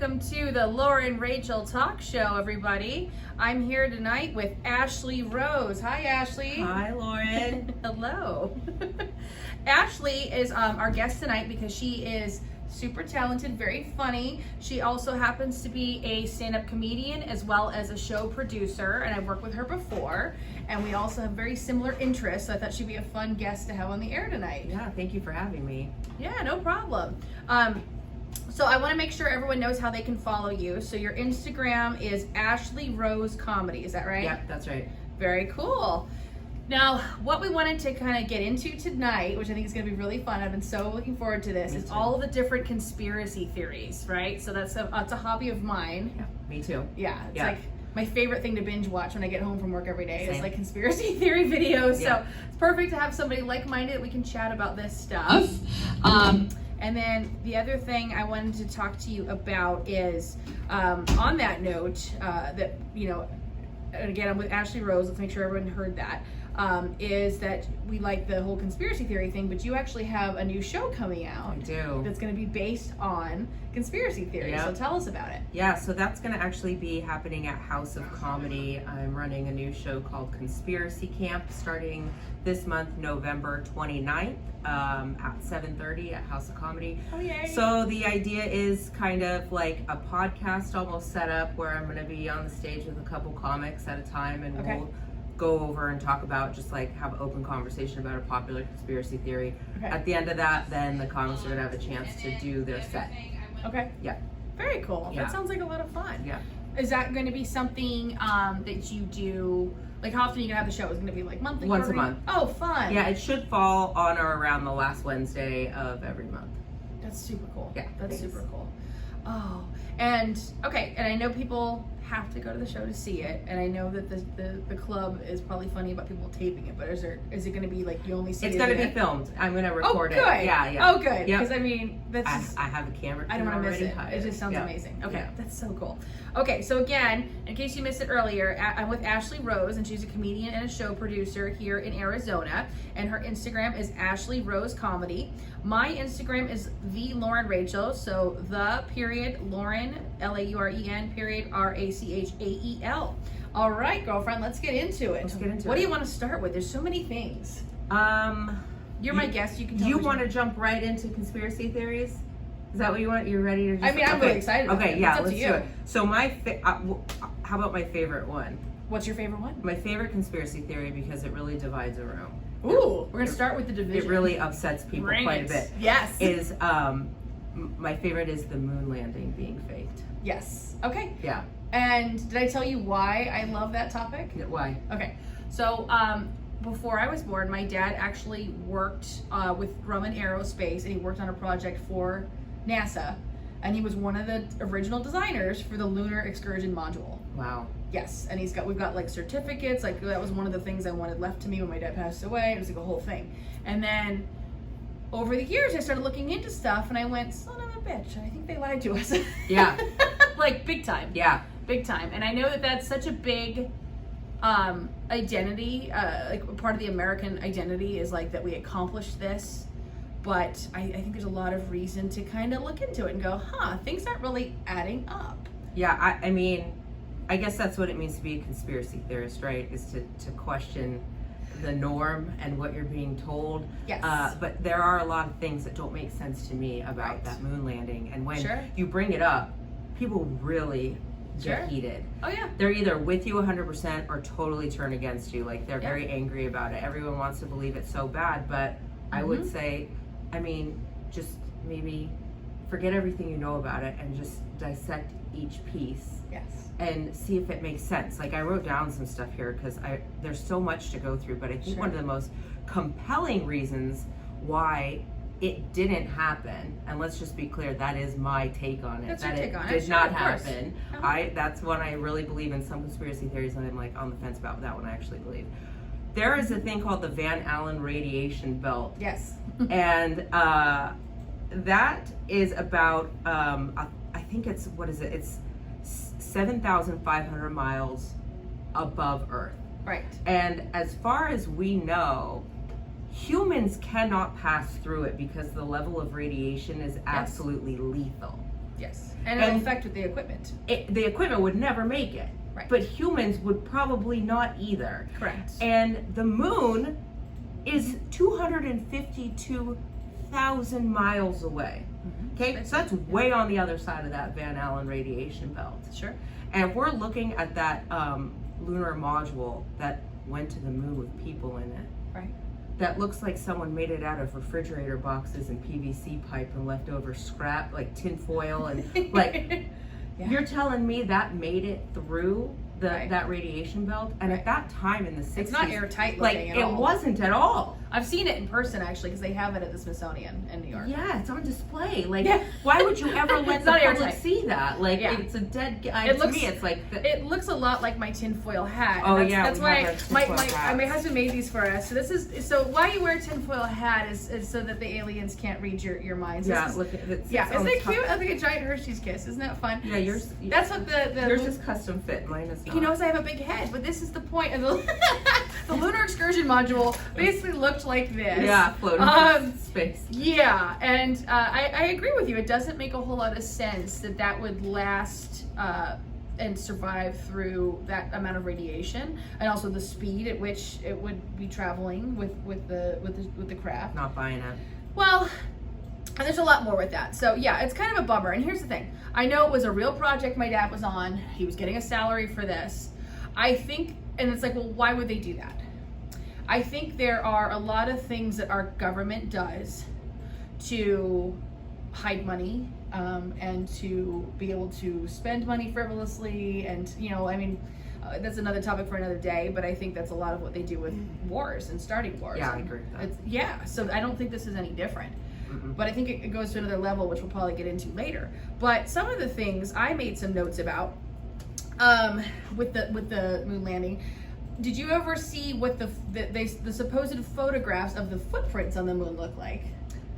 welcome to the Laura and Rachel Talk Show, everybody. I'm here tonight with Ashley Rose. Hi, Ashley. Hi, Lauren. Hello. Ashley is our guest tonight because she is super talented, very funny. She also happens to be a stand-up comedian as well as a show producer, and I've worked with her before, and we also have very similar interests, so I thought she'd be a fun guest to have on the air tonight. Yeah, thank you for having me. Yeah, no problem. So I want to make sure everyone knows how they can follow you. So your Instagram is Ashley Rose Comedy, is that right? Yep, that's right. Very cool. Now, what we wanted to kind of get into tonight, which I think is going to be really fun, I've been so looking forward to this, is all of the different conspiracy theories, right? So that's a hobby of mine. Yeah, me too. Yeah, it's like my favorite thing to binge watch when I get home from work every day. Same. Is like conspiracy theory videos. Yeah. So it's perfect to have somebody like-minded that we can chat about this stuff. And then the other thing I wanted to talk to you about is, on that note, that, you know, and again, I'm with Ashley Rose, let's make sure everyone heard that, is that we like the whole conspiracy theory thing, but you actually have a new show coming out. I do. That's going to be based on conspiracy theory. Yep. So tell us about it. Yeah, so that's going to actually be happening at House of Comedy. I'm running a new show called Conspiracy Camp starting this month, November 29th, at 7:30 at House of Comedy. Oh, yay. So the idea is kind of like a podcast almost set up where I'm going to be on the stage with a couple comics at a time, and we'll go over and talk about, just like have an open conversation about a popular conspiracy theory. Okay. At the end of that, then the comics are going to have a chance to do their set. Okay. Yeah. Very cool. Yeah. That sounds like a lot of fun. Yeah. Is that going to be something that you do, like how often are you going to have the show? Is it going to be like monthly? Once a month. Oh, fun. Yeah, it should fall on or around the last Wednesday of every month. That's super cool. Yeah, That's thanks. super cool. Oh, and okay, and I know people have to go to the show to see it, and I know that the club is probably funny about people taping it, but is it going to be like you only see It's it? going to be filmed. I'm going to record Oh, good. it. Yeah. Oh, good. Yep. Because I mean, that's just, I have a camera. I don't want to miss it. hired. It just sounds Yeah. amazing. Okay, Yeah. that's so cool. Okay, so again, in case you missed it earlier, I'm with Ashley Rose, and she's a comedian and a show producer here in Arizona, and her Instagram is Ashley Rose Comedy. My Instagram is the Lauren Rachel, so the period Lauren Lauren period Rachael. All right, girlfriend, let's get into it. Let's get into What it. do you want to start with? There's so many things. You're my guest. You can. Tell You me want to jump right into conspiracy theories? Is that what you want? You're ready to just... I mean, I'm really excited about Okay, it. yeah, It's up to let's you. do it. So how about my favorite one? What's your favorite one? My favorite conspiracy theory, because it really divides a room. Ooh, we're gonna start with the division. It really upsets people Bring quite it. a bit. Yes. Is my favorite is the moon landing being faked. Yes. Okay. Yeah. And did I tell you why I love that topic? Why? Okay. So before I was born, my dad actually worked with Grumman Aerospace, and he worked on a project for NASA, and he was one of the original designers for the Lunar Excursion Module. Wow. Yes, and we've got like certificates. Like that was one of the things I wanted left to me when my dad passed away. It was like a whole thing. And then over the years, I started looking into stuff, and I went, son of a bitch, I think they lied to us. Yeah. Like big time. Yeah. Big time. And I know that that's such a big identity, like part of the American identity is like that we accomplished this. But I think there's a lot of reason to kind of look into it and go, things aren't really adding up. Yeah, I mean, I guess that's what it means to be a conspiracy theorist, right? Is to question the norm and what you're being told. Yes. But there are a lot of things that don't make sense to me about that moon landing. And when you bring it up, people really get heated. Oh, yeah. They're either with you 100% or totally turn against you. Like, they're very angry about it. Everyone wants to believe it's so bad. But I would say, I mean, just maybe forget everything you know about it and just dissect each piece. Yes. And see if it makes sense. Like, I wrote down some stuff here because there's so much to go through, but I think one of the most compelling reasons why it didn't happen, and let's just be clear, that is my take on it. That's that your take it on it. did Sure, not of course. happen. Uh-huh. That's one I really believe in. Some conspiracy theories, and I'm like on the fence about that one. I actually believe there is a thing called the Van Allen radiation belt. Yes. And that is about I think it's it's 7,500 miles above Earth. Right. And as far as we know, humans cannot pass through it because the level of radiation is absolutely lethal. Yes, and it'll affect with the equipment. The equipment would never make it. Right. But humans would probably not either. Correct. And the moon is 252,000 miles away. Okay, so that's way on the other side of that Van Allen radiation belt. Sure. And if we're looking at that lunar module that went to the moon with people in it, Right. that looks like someone made it out of refrigerator boxes and PVC pipe and leftover scrap, like tin foil and like. Yeah. You're telling me that made it through that radiation belt, and at that time in the 60s, It's not airtight like looking at it all. wasn't at all. I've seen it in person actually because they have it at the Smithsonian in New York. Yeah, it's on display. Like, Yeah. why would you ever let It's the not public airtight. see that? Like, Yeah. it's a dead. It To looks- me, it's like. It looks a lot like my tinfoil hat. Oh, and yeah, that's we why have our tinfoil hats. my husband made these for us. So why you wear a tinfoil hat is so that the aliens can't read your minds. Yeah, This is- look at it. yeah. Isn't it cute? I think a giant Hershey's kiss. Isn't that fun? Yeah, yours. That's what the yours is custom fit. Mine is not. He knows I have a big head, but this is the point of the the lunar excursion module. Basically looked like this. Yeah, floating through space. Yeah, and I agree with you. It doesn't make a whole lot of sense that would last and survive through that amount of radiation, and also the speed at which it would be traveling with the craft. Not buying it. Well, and there's a lot more with that. So yeah, it's kind of a bummer. And here's the thing. I know it was a real project my dad was on. He was getting a salary for this. I think, and it's like, well, why would they do that? I think there are a lot of things that our government does to hide money and to be able to spend money frivolously. And, I mean, that's another topic for another day, but I think that's a lot of what they do with wars and starting wars. Yeah, I agree with that. Yeah, so I don't think this is any different. Mm-mm. But I think it goes to another level, which we'll probably get into later. But some of the things I made some notes about with the moon landing. Did you ever see what the supposed photographs of the footprints on the moon look like?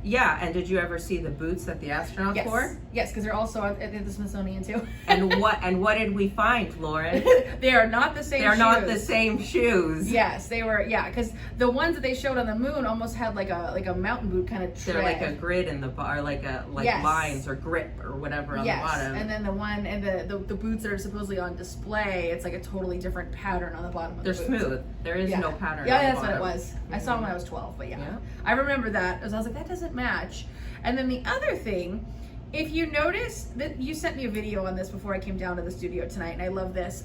Yeah, and did you ever see the boots that the astronauts Yes. wore? Yes, because they're also at the Smithsonian too. And what did we find, Lauren? They are not the same. They're shoes. not the same shoes. Yes, they were. Yeah, because the ones that they showed on the moon almost had like a mountain boot kind of tread. They're like a grid in the bar, like Yes. lines or grip or whatever on the bottom. And then the one and the boots that are supposedly on display, it's like a totally different pattern on the bottom of They're the boots. smooth. There is no pattern. Yeah, on that's the what it bottom. was. I saw them when I was 12, but yeah. Yeah. I remember that. I was like, that doesn't match. And then the other thing, if you notice that you sent me a video on this before I came down to the studio tonight, and I love this.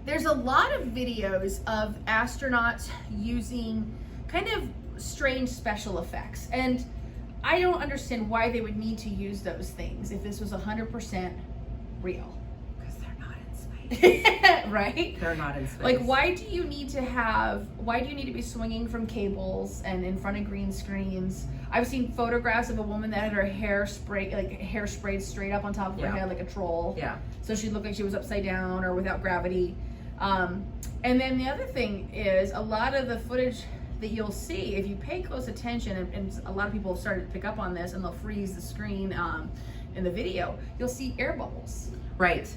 There's a lot of videos of astronauts using kind of strange special effects. And I don't understand why they would need to use those things if this was 100% real. Because they're not in space. Right? They're not in space. Like, why do you need to be swinging from cables and in front of green screens? I've seen photographs of a woman that had her hair sprayed straight up on top of her head like a troll. Yeah. So she looked like she was upside down or without gravity. And then the other thing is a lot of the footage that you'll see, if you pay close attention, and a lot of people have started to pick up on this, and they'll freeze the screen in the video, you'll see air bubbles. Right.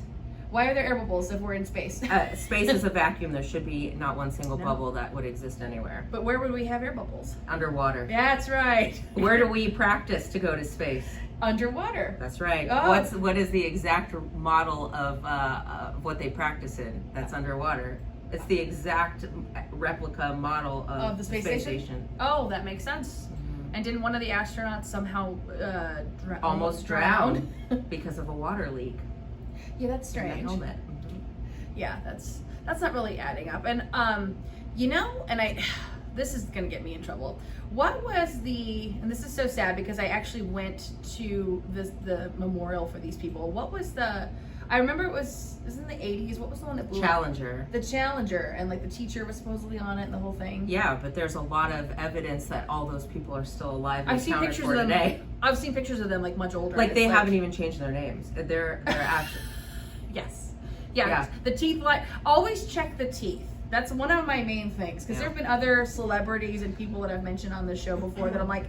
Why are there air bubbles if we're in space? Space is a vacuum. There should be not one single bubble that would exist anywhere. But where would we have air bubbles? Underwater. That's right. Where do we practice to go to space? Underwater. That's right. Oh. What is the exact model of what they practice in? That's underwater. It's the exact replica model of the space station? Oh, that makes sense. Mhm. And didn't one of the astronauts somehow Almost drowned because of a water leak Yeah, that's in the strange. helmet. Yeah, that's not really adding up. And and this is gonna get me in trouble. What was and this is so sad because I actually went to the memorial for these people. What was I remember it was in the 80s. What was the one that blew up? Challenger. The Challenger, and like the teacher was supposedly on it and the whole thing. Yeah, but there's a lot of evidence that all those people are still alive and I've seen accounted pictures for of them. today. I've seen pictures of them like much older. Like and they it's haven't even changed their names. They're actually Yes. Yeah. Yeah. The teeth. Always check the teeth. That's one of my main things because there have been other celebrities and people that I've mentioned on this show before that I'm like,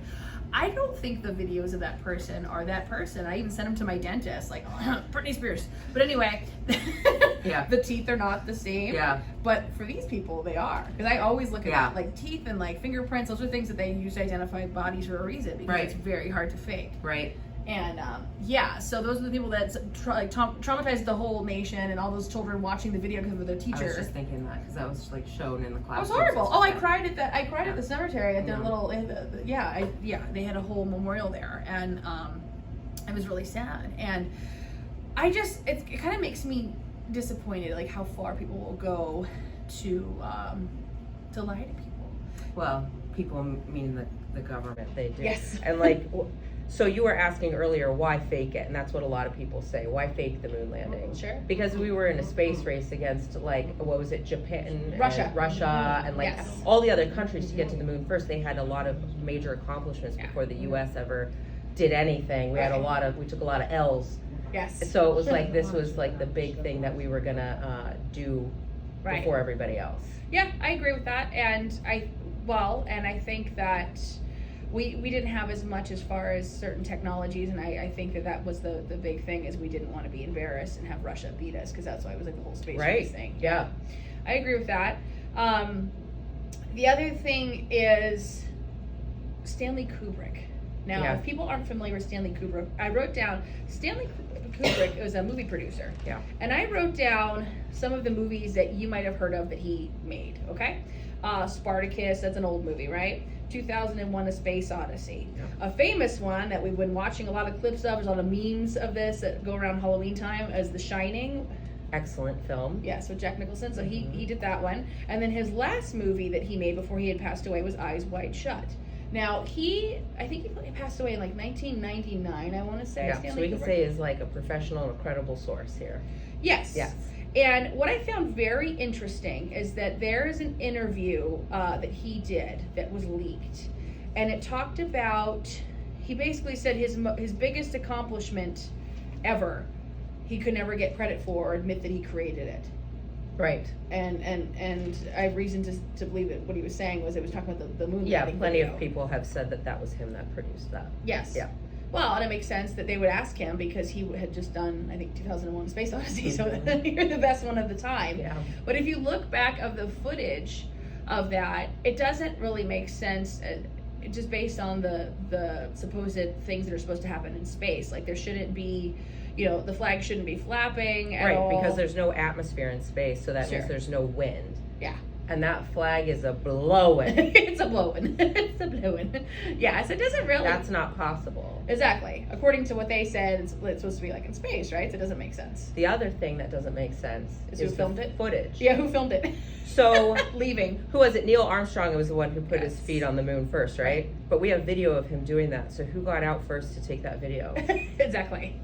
I don't think the videos of that person are that person. I even sent them to my dentist, like Britney Spears. But anyway, the teeth are not the same. Yeah. But for these people, they are. Because I always look at Yeah. like teeth and like fingerprints. Those are things that they use to identify bodies for a reason because Right. it's very hard to fake. right. And yeah, so those are the people that traumatized the whole nation and all those children watching the video because of their teacher. I was just thinking that because that was like shown in the class. It was horrible. Oh, I cried at that. I cried at the cemetery at their little. They had a whole memorial there, and it was really sad. And I just it kind of makes me disappointed, like how far people will go to lie to people. Well, people mean the government. They do. Yes. And like. So you were asking earlier, why fake it? And that's what a lot of people say. Why fake the moon landing? Sure. Because we were in a space race against, like, what was it, Japan? Russia. And like all the other countries to get to the moon first. They had a lot of major accomplishments before the U.S. ever did anything. We took a lot of L's. Yes. So it was like, this was like the big thing that we were going to do before everybody else. Yeah, I agree with that. And I think that we didn't have as much as far as certain technologies, and I think that was the big thing, is we didn't want to be embarrassed and have Russia beat us, because that's why it was like the whole space race thing. Yeah. I agree with that. The other thing is Stanley Kubrick. Now, if people aren't familiar with Stanley Kubrick, I wrote down Stanley Kubrick was a movie producer. Yeah. And I wrote down some of the movies that you might have heard of that he made, okay? Spartacus, that's an old movie, right? 2001: A Space Odyssey. Yeah. A famous one that we've been watching a lot of clips of, there's a lot of memes of this that go around Halloween time, as The Shining. Excellent film. Yes, with Jack Nicholson. So he did that one. And then his last movie that he made before he had passed away was Eyes Wide Shut. Now, I think he passed away in like 1999, I want to say. Yeah, so we can say is like a professional and credible source here. Yes. Yes. And what I found very interesting is that there is an interview that he did that was leaked. And it talked about, he basically said his biggest accomplishment ever, he could never get credit for or admit that he created it. Right. And I have reason to believe that what he was saying was, it was talking about the moon landing. Yeah, plenty video. of people have said that was him that produced that. Yes. Yeah. Well, and it makes sense that they would ask him, because he had just done, I think, 2001: Space Odyssey, so you're the best one of the time. Yeah. But if you look back of the footage of that, it doesn't really make sense, just based on the supposed things that are supposed to happen in space. Like, there shouldn't be, the flag shouldn't be flapping at all. Right, because there's no atmosphere in space, so that means there's no wind. Yeah. And that flag is a blowing. It's a blowing. It's a blowing. Yeah, so it doesn't really... That's not possible. Exactly. According to what they said, it's supposed to be like in space, right? So it doesn't make sense. The other thing that doesn't make sense is who filmed it? Footage. Yeah, who filmed it? So... Leaving. Who was it? Neil Armstrong was the one who put his feet on the moon first, right? But we have video of him doing that. So who got out first to take that video? Exactly.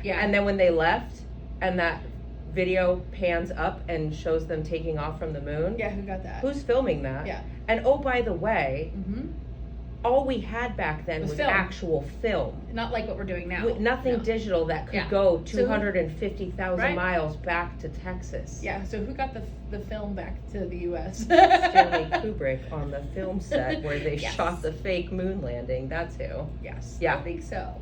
Yeah. And then when they left, and that video pans up and shows them taking off from the moon. Yeah, who got that? Who's filming that? Yeah. And oh, by the way, all we had back then was film. Actual film. Not like what we're doing now. Nothing digital that could go 250,000 miles back to Texas. Yeah, so who got the film back to the U.S.? Stanley Kubrick on the film set where they shot the fake moon landing. That's who. Yes. Yeah. I think so.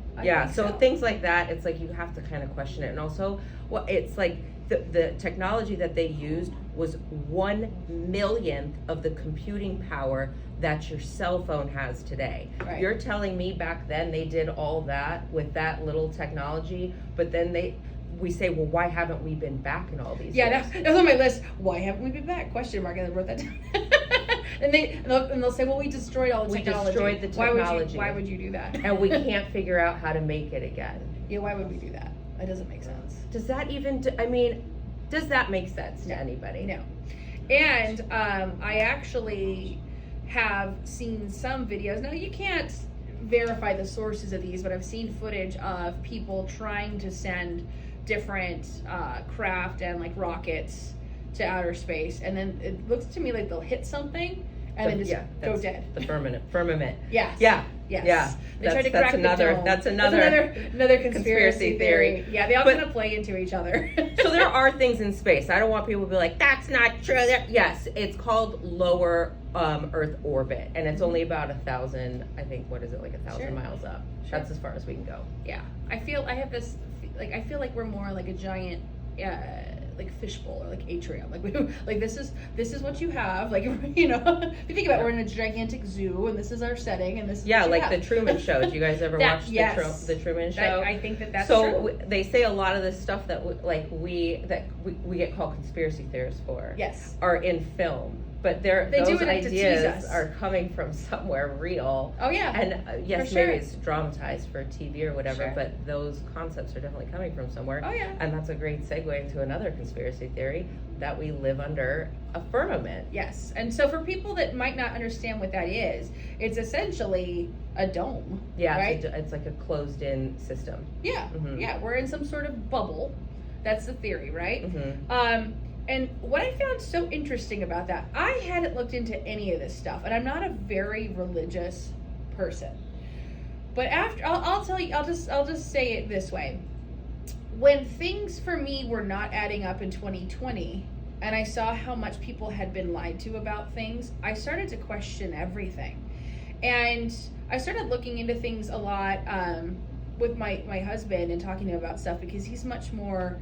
So things like that, it's like you have to kind of question it. And also, it's like the technology that they used was 1/1,000,000th of the computing power that your cell phone has today. Right. You're telling me back then they did all that with that little technology, but then we say, well, why haven't we been back in all these years? That's on my list. Why haven't we been back? Question mark. And I wrote that down. and they'll say, well, we destroyed all the technology. We destroyed the technology. Why would you do that? And we can't figure out how to make it again. Yeah, why would we do that? That doesn't make sense. Does that does that make sense to anybody? No. And I actually have seen some videos. Now, you can't verify the sources of these, but I've seen footage of people trying to send different craft and like rockets to outer space, and then it looks to me like they'll hit something and then just go dead. The firmament. Yes. Yeah. Yes. Yeah. They tried to crack the dome. That's another conspiracy theory. Yeah, they all kind of play into each other. So there are things in space. I don't want people to be like, that's not true. Yes, it's called lower Earth orbit, and it's only about 1,000. I think, what is it, like 1,000 miles up? Sure. That's as far as we can go. Yeah, I feel like we're more like a giant, like fishbowl or like atrium. Like this is what you have. Like, you know, if you think about it, we're in a gigantic zoo, and this is our setting, and this is what you like have. The Truman Show. Do you guys ever watch the Truman Show? I think that's so true. They say a lot of this stuff that we get called conspiracy theorists for. Yes. Are in film. But those ideas are coming from somewhere real. Oh yeah. And yes, maybe it's dramatized for TV or whatever, but those concepts are definitely coming from somewhere. Oh yeah. And that's a great segue into another conspiracy theory, that we live under a firmament. Yes. And so for people that might not understand what that is, it's essentially a dome. Yeah, right? it's like a closed-in system. Yeah. Mm-hmm. Yeah, we're in some sort of bubble. That's the theory, right? Mm-hmm. And what I found so interesting about that, I hadn't looked into any of this stuff, and I'm not a very religious person. But after, I'll tell you, I'll just say it this way: when things for me were not adding up in 2020, and I saw how much people had been lied to about things, I started to question everything, and I started looking into things a lot with my husband and talking to him about stuff, because he's much more.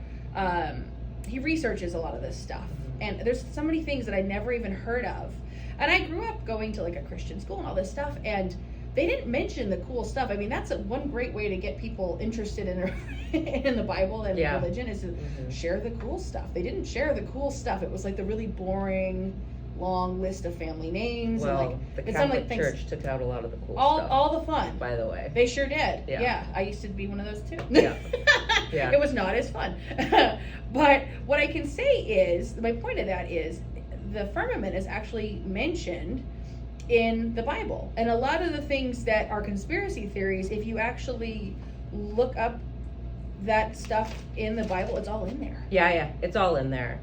He researches a lot of this stuff, and there's so many things that I never even heard of. And I grew up going to like a Christian school and all this stuff, and they didn't mention the cool stuff. I mean, that's one great way to get people interested in the Bible and religion, is to share the cool stuff. They didn't share the cool stuff. It was like the really boring, long list of family names. Well, and like the Catholic Church took out a lot of the cool stuff. All the fun. By the way. They sure did. Yeah. I used to be one of those too. Yeah. It was not as fun. But what I can say is, my point of that is, the firmament is actually mentioned in the Bible. And a lot of the things that are conspiracy theories, if you actually look up that stuff in the Bible, it's all in there. Yeah, it's all in there.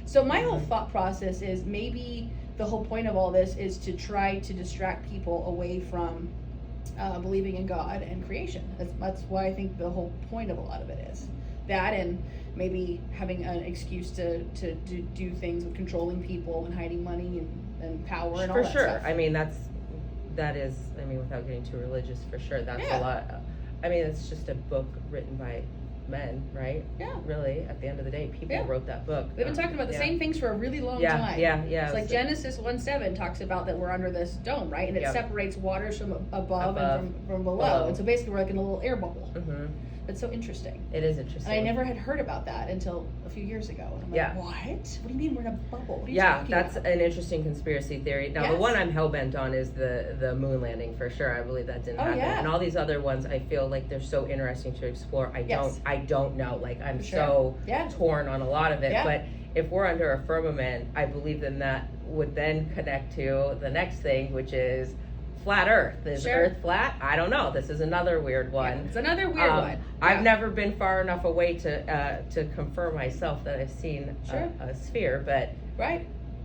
So my whole thought process is, maybe the whole point of all this is to try to distract people away from believing in God and creation. That's why I think the whole point of a lot of it is that, and maybe having an excuse to do things with controlling people and hiding money and power and all that stuff. I mean, that is, I mean, without getting too religious, for sure, that's a lot. I mean, it's just a book written by men, right? Yeah. Really, at the end of the day, people wrote that book. They've been talking about the same things for a really long time. Yeah. It's like Genesis 1:7 talks about that we're under this dome, right? And it separates waters from above and from below. And so basically we're like in a little air bubble. Mm-hmm. It's so interesting. It is interesting. And I never had heard about that until a few years ago. And I'm like, what? What do you mean we're in a bubble? What are you talking that's about? an interesting conspiracy theory. Now, the one I'm hell-bent on is the moon landing, for sure. I believe that didn't happen. Yeah. And all these other ones, I feel like they're so interesting to explore. I don't know. Like, I'm so torn on a lot of it. Yeah. But if we're under a firmament, I believe then that would then connect to the next thing, which is flat Earth. Is Earth flat? I don't know. This is another weird one. Yeah, it's another weird one. I've never been far enough away to confirm myself that I've seen a sphere, but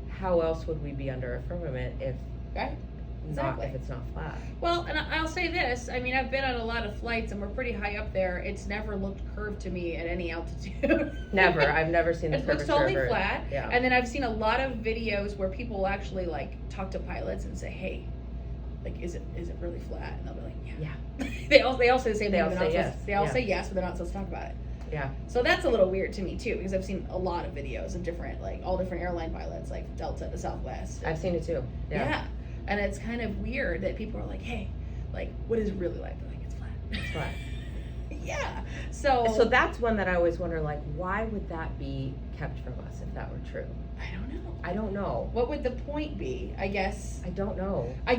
how else would we be under a firmament if if it's not flat? Well, and I'll say this. I mean, I've been on a lot of flights, and we're pretty high up there. It's never looked curved to me at any altitude. Never. I've never seen the curvature. It looks totally flat. Yeah. And then I've seen a lot of videos where people will actually like talk to pilots and say, "Hey, like, is it really flat?" And they'll be like, "Yeah." they all say the same thing. They all say yes, but they're not supposed to talk about it. Yeah. So that's a little weird to me too, because I've seen a lot of videos of different, like all different airline pilots, like Delta to Southwest. I've seen it too. Yeah. And it's kind of weird that people are like, "Hey, like, what is it really like?" They're like, "It's flat." It's flat. Yeah. So that's one that I always wonder, like, why would that be kept from us if that were true? I don't know. What would the point be? I guess. I don't know. I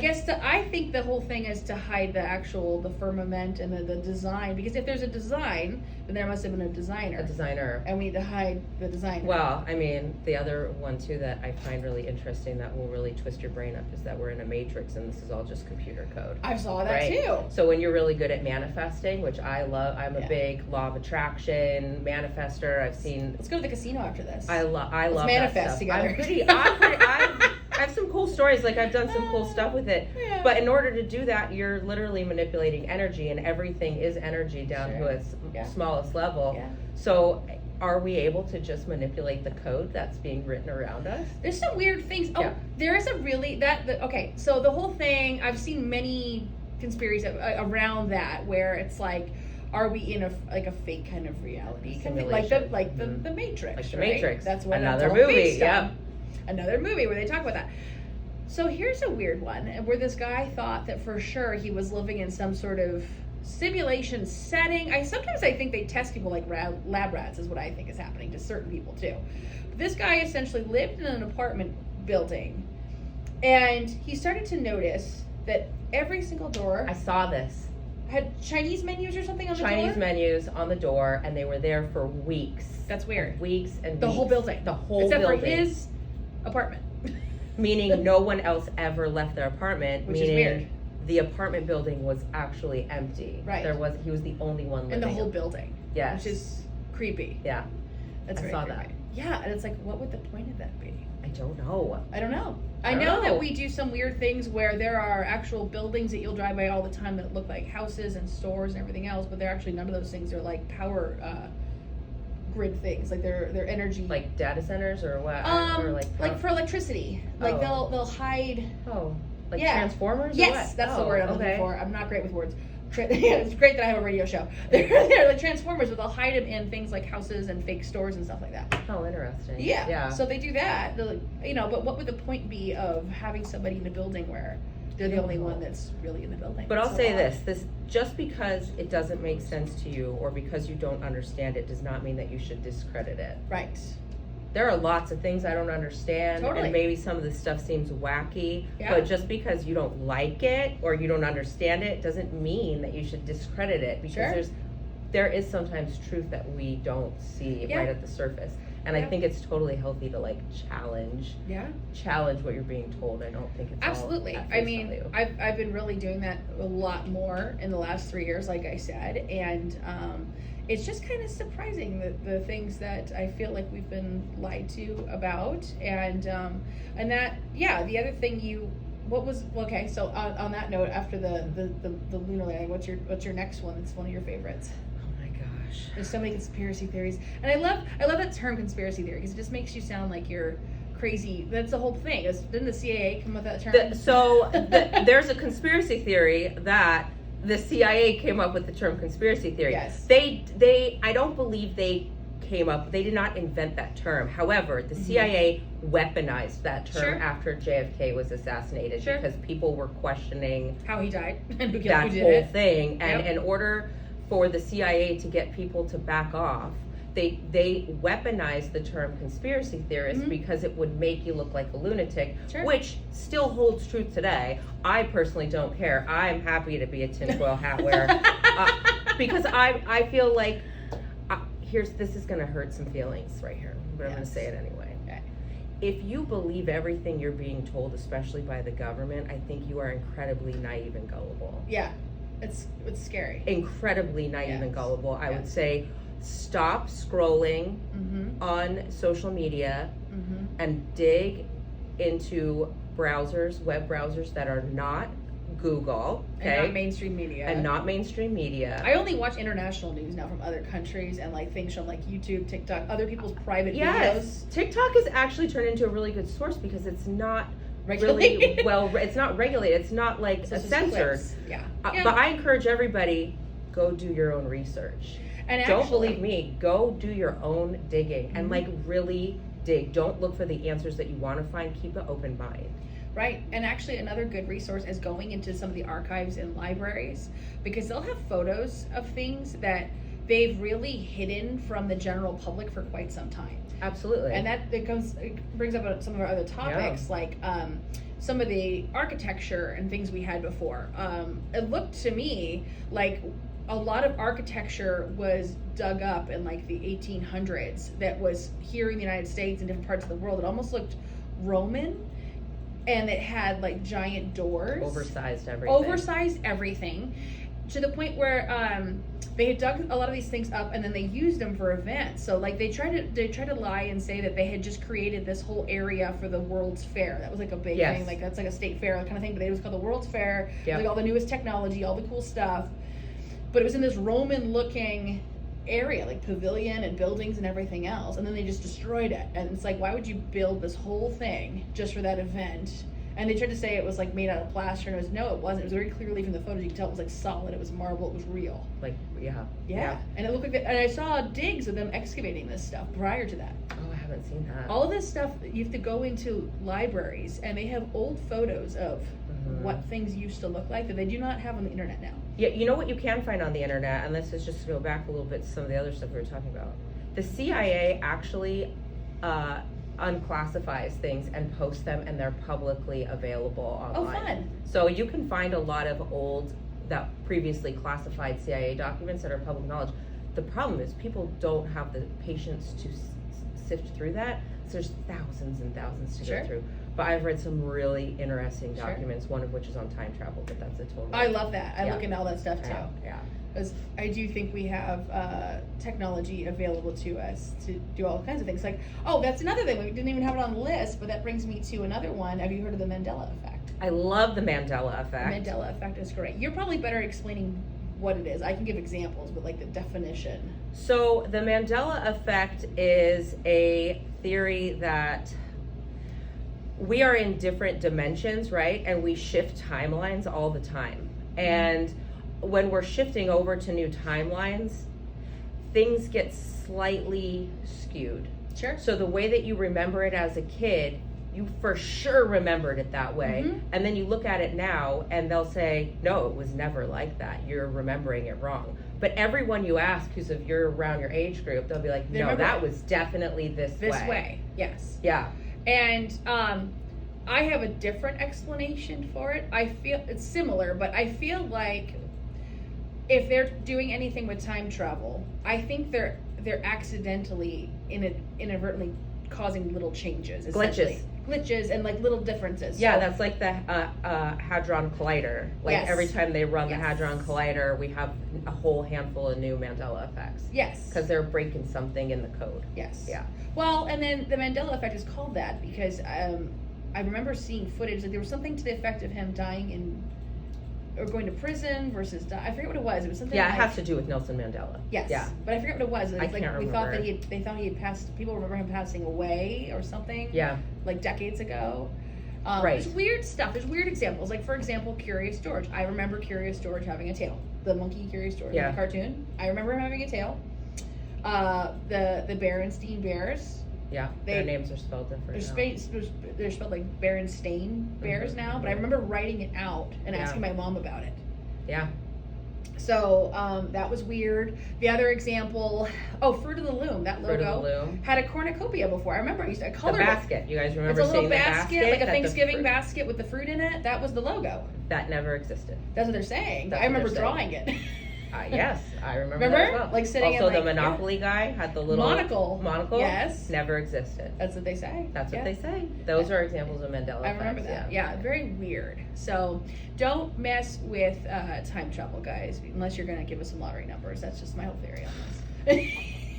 think the whole thing is to hide the firmament and the design, because if there's a design, then there must have been a designer. And we need to hide the designer. Well, I mean, the other one too that I find really interesting that will really twist your brain up is that we're in a matrix and this is all just computer code. I saw that too. So when you're really good at manifesting, which I love, I'm a big law of attraction manifester. I've seen. Let's go to the casino after this. I love manifest that stuff. together. I have some cool stories. Like, I've done some cool stuff with it. Yeah. But in order to do that, you're literally manipulating energy, and everything is energy down to its smallest level. Yeah. So are we able to just manipulate the code that's being written around us? There's some weird things. There is a really okay. So the whole thing, I've seen many conspiracies around that, where it's like, are we in a fake kind of reality? Something like Simulation. the Matrix. Like the right? Matrix. That's what Another that's all movie. based on. Yep. Another movie where they talk about that. So here's a weird one where this guy thought that for sure he was living in some sort of simulation setting. Sometimes I think they test people like lab rats is what I think is happening to certain people too. But this guy essentially lived in an apartment building, and he started to notice that every single door I saw this. had Chinese menus or something on the door. Chinese menus on the door, and they were there for weeks. That's weird. And weeks and The weeks. whole building. The whole Except building. for his apartment. Meaning no one else ever left their apartment. Which is meaning weird. The apartment building was actually empty. Right. He was the only one living. In the whole building. Yes. Which is creepy. Yeah. That's I very saw creepy. that. Yeah, and it's like, what would the point of that be? I don't know. I don't know. I I don't know know. that we do some weird things where there are actual buildings that you'll drive by all the time that look like houses and stores and everything else, but they're actually none of those things are like power grid things. Like they're energy. Like data centers or what? Or like for electricity. Like Oh. they'll hide. Oh, like Yeah. transformers? Or Yes, what? that's the Oh, word I'm okay. looking for. I'm not great with words. Yeah, it's great that I have a radio show. They're like transformers, but they'll hide them in things like houses and fake stores and stuff like that. Oh, interesting. Yeah. Yeah. So they do that. They're like, but what would the point be of having somebody in a building where they're the only one that's really in the building? But I'll So say odd. this just because it doesn't make sense to you or because you don't understand it does not mean that you should discredit it. Right. There are lots of things I don't understand Totally. and maybe some of this stuff seems wacky, Yeah. but just because you don't like it or you don't understand it doesn't mean that you should discredit it because Sure. there is sometimes truth that we don't see Yeah. right at the surface. And I Yeah. think it's totally healthy to like challenge Yeah. what you're being told. I don't think it's all Absolutely. at I face mean, value. I've been really doing that a lot more in the last 3 years, like I said, and it's just kind of surprising the things that I feel like we've been lied to about, and that the other thing so on that note, after the lunar landing, what's your next one? That's one of your favorites. Oh my gosh. There's so many conspiracy theories, and I love that term conspiracy theory because it just makes you sound like you're crazy. That's the whole thing. Didn't the CIA come up with that term? There's a conspiracy theory that the CIA came up with the term conspiracy theory. Yes. I don't believe they did not invent that term. However, the CIA weaponized that term Sure. after JFK was assassinated Sure. because people were questioning How he died and who that did whole it. thing. And Yep. in order for the CIA to get people to back off, they weaponized the term conspiracy theorist Mhm. because it would make you look like a lunatic, Sure. which still holds truth today. I personally don't care. I'm happy to be a tinfoil hat wearer because I feel like this is going to hurt some feelings right here, but I'm going to Yes. say it anyway. Okay. If you believe everything you're being told, especially by the government, I think you are incredibly naive and gullible. Yeah, it's scary. Incredibly naive and Yes. gullible. I would Yes. say stop scrolling Mm-hmm. on social media Mm-hmm. and dig into web browsers that are not Google, And okay, not mainstream media. and not mainstream media. I only watch international news now from other countries and like things from like YouTube, TikTok, other people's private Yes, TikTok has actually turned into a really good source because it's not really Regulated. well. It's not regulated. It's not like So it's just censored. clips. Yeah. But I encourage everybody, go do your own research. And Don't actually- believe me. Go do your own digging and Mhm. like really dig. Don't look for the answers that you want to find. Keep an open mind. Right. And actually another good resource is going into some of the archives in libraries because they'll have photos of things that they've really hidden from the general public for quite some time. Absolutely. And it brings up some of our other topics, like some of the architecture and things we had before. It looked to me like a lot of architecture was dug up in like the 1800s that was here in the United States and different parts of the world. It almost looked Roman, and it had like giant doors. Oversized everything. To the point where they had dug a lot of these things up and then they used them for events. So like they tried to lie and say that they had just created this whole area for the World's Fair. That was like a big Yes. thing, like that's like a state fair kind of thing, but it was called the World's Fair. Yep. Like all the newest technology, all the cool stuff. But it was in this Roman looking area, like pavilion and buildings and everything else, and then they just destroyed it. And it's like, why would you build this whole thing just for that event And they tried to say it was like made out of plaster, and it wasn't. It was very clearly from the photos you could tell it was like solid. It was marble. It was real. Like, yeah. And it looked like and I saw digs of them excavating this stuff prior to that. Oh, I haven't seen that. All of this stuff, you have to go into libraries, and they have old photos of what things used to look like that they do not have on the internet now. Yeah, you know what you can find on the internet, and this is just to go back a little bit to some of the other stuff we were talking about. The CIA actually unclassifies things and posts them, and they're publicly available online. Oh, fun. So you can find a lot of old, that previously classified CIA documents that are public knowledge. The problem is people don't have the patience to sift through that. So there's thousands and thousands to go through. But I've read some really interesting documents, one of which is on time travel, but that's a total... I love that. I look into all that stuff too. Yeah. Because I do think we have technology available to us to do all kinds of things. Like, oh, that's another thing. We didn't even have it on the list, but that brings me to another one. Have you heard of the Mandela effect? I love the Mandela effect. The Mandela effect is great. You're probably better at explaining what it is. I can give examples, but like the definition. So the Mandela effect is a theory that we are in different dimensions, right? And we shift timelines all the time. And when we're shifting over to new timelines, things get slightly skewed. Sure. So the way that you remember it as a kid, you for sure remembered it that way. And then you look at it now and they'll say, no, it was never like that. You're remembering it wrong. But everyone you ask who's around your age group, they'll be like, no, that was definitely this way. This way, yes. Yeah. And I have a different explanation for it. I feel it's similar, but I feel like if they're doing anything with time travel, I think they're accidentally inadvertently causing little changes, glitches and like little differences. Yeah, so, that's like the Hadron Collider. Like every time they run the Hadron Collider, we have a whole handful of new Mandela effects. Yes. Because they're breaking something in the code. Yes. Yeah. Well, and then the Mandela effect is called that because I remember seeing footage that there was something to the effect of him dying or going to prison versus I forget what it was. It was something. Yeah, like, it has to do with Nelson Mandela. Yes. Yeah. But I forget what it was. It was I can't remember. They thought he had passed. People remember him passing away or something. Yeah. Like decades ago. Right. There's weird stuff. There's weird examples. Like for example, Curious George. I remember Curious George having a tail. The monkey Curious George, the cartoon. I remember him having a tail. The Berenstain Bears. Yeah, their names are spelled different. They're spelled like Berenstain Bears now, but I remember writing it out and asking my mom about it. Yeah. So that was weird. The other example, Fruit of the Loom. That logo had a cornucopia before. I remember I used to color the basket. You guys remember it's a seeing little the basket, like a Thanksgiving basket with the fruit in it. That was the logo. That never existed. That's what they're saying. I remember drawing it. Yes, I remember that as well. Like sitting also, in, like, the Monopoly guy had the little monocle. Yes, never existed. That's what they say. That's what they say. Those are examples of Mandela effects. I remember that. Yeah, very weird. So don't mess with time travel, guys, unless you're going to give us some lottery numbers. That's just my whole theory on this.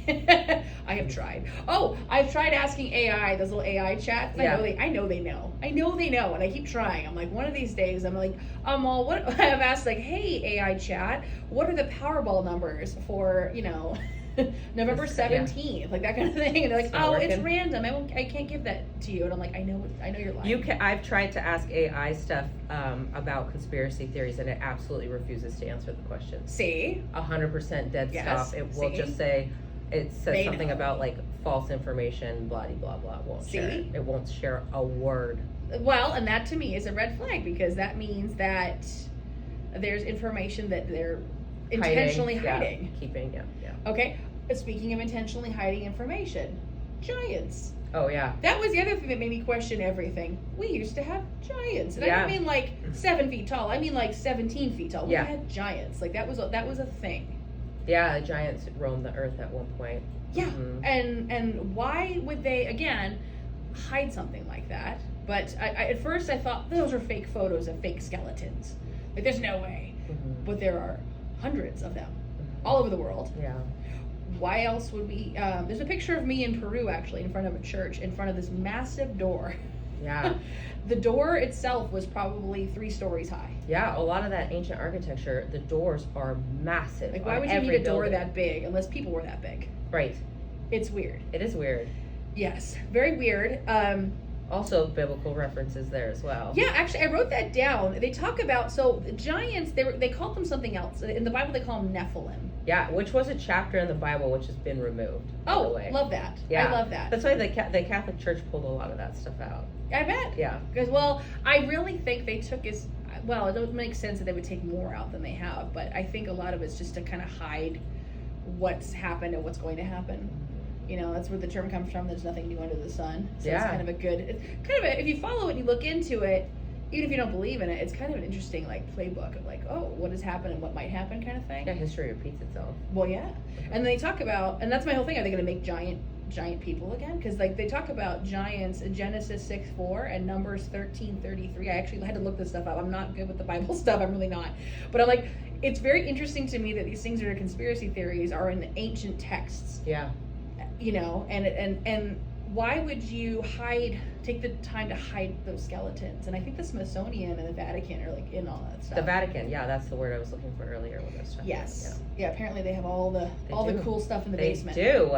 I have tried. I've tried asking AI, those little AI chats. I know they know, and I keep trying. I'm like, one of these days, I'm like, what I've asked, like, hey, AI chat, what are the Powerball numbers for, November 17th, like that kind of thing. And they're like, it's random. I can't give that to you. And I'm like, I know you're lying. I've tried to ask AI stuff about conspiracy theories, and it absolutely refuses to answer the questions. See, 100% dead stop. It will just say. It says something about like false information, blah blah blah. Won't share it. It won't share a word. Well, and that to me is a red flag because that means that there's information that they're intentionally hiding. Keeping, Okay. Speaking of intentionally hiding information, giants. Oh yeah. That was the other thing that made me question everything. We used to have giants, and I don't mean like 7 feet tall. I mean like 17 feet tall. We had giants. Like that was a thing. Yeah, giants roamed the earth at one point. Yeah, and why would they again hide something like that? But I at first I thought those were fake photos of fake skeletons. Like there's no way, but there are hundreds of them all over the world. Yeah. Why else would we? There's a picture of me in Peru actually in front of a church in front of this massive door. Yeah. The door itself was probably 3 stories high. Yeah, a lot of that ancient architecture, the doors are massive. Like, why would you need a door that big unless people were that big? Right. It's weird. It is weird. Yes, very weird. Also biblical references there as well. Yeah, actually, I wrote that down. They talk about, so the giants, they called them something else. In the Bible, they call them Nephilim. Yeah, which was a chapter in the Bible which has been removed. Oh, by the way. love that. Yeah. I love that. That's why the Catholic Church pulled a lot of that stuff out. I bet. Yeah. Because, well, I really think they took as, well, it doesn't make sense that they would take more out than they have, but I think a lot of it's just to kind of hide what's happened and what's going to happen. You know, that's where the term comes from. There's nothing new under the sun. So Yeah. it's kind of a good, it's kind of a, if you follow it and you look into it, even if you don't believe in it, it's kind of an interesting like playbook of like, oh, what has happened and what might happen kind of thing. Yeah, history repeats itself. Well, yeah. And then they talk about, and that's my whole thing. Are they going to make giant people again? Because like they talk about giants in Genesis 6:4 and Numbers 13:33. I actually had to look this stuff up. I'm not good with the Bible stuff. I'm really not. But I'm like, it's very interesting to me that these things that are conspiracy theories are in the ancient texts. Yeah. You know, and why would you take the time to hide those skeletons? And I think the Smithsonian and the Vatican are like in all that stuff. The Vatican, yeah, that's the word I was looking for earlier when I was talking. Yes. Yeah, apparently they have all the cool stuff in the basement. They do.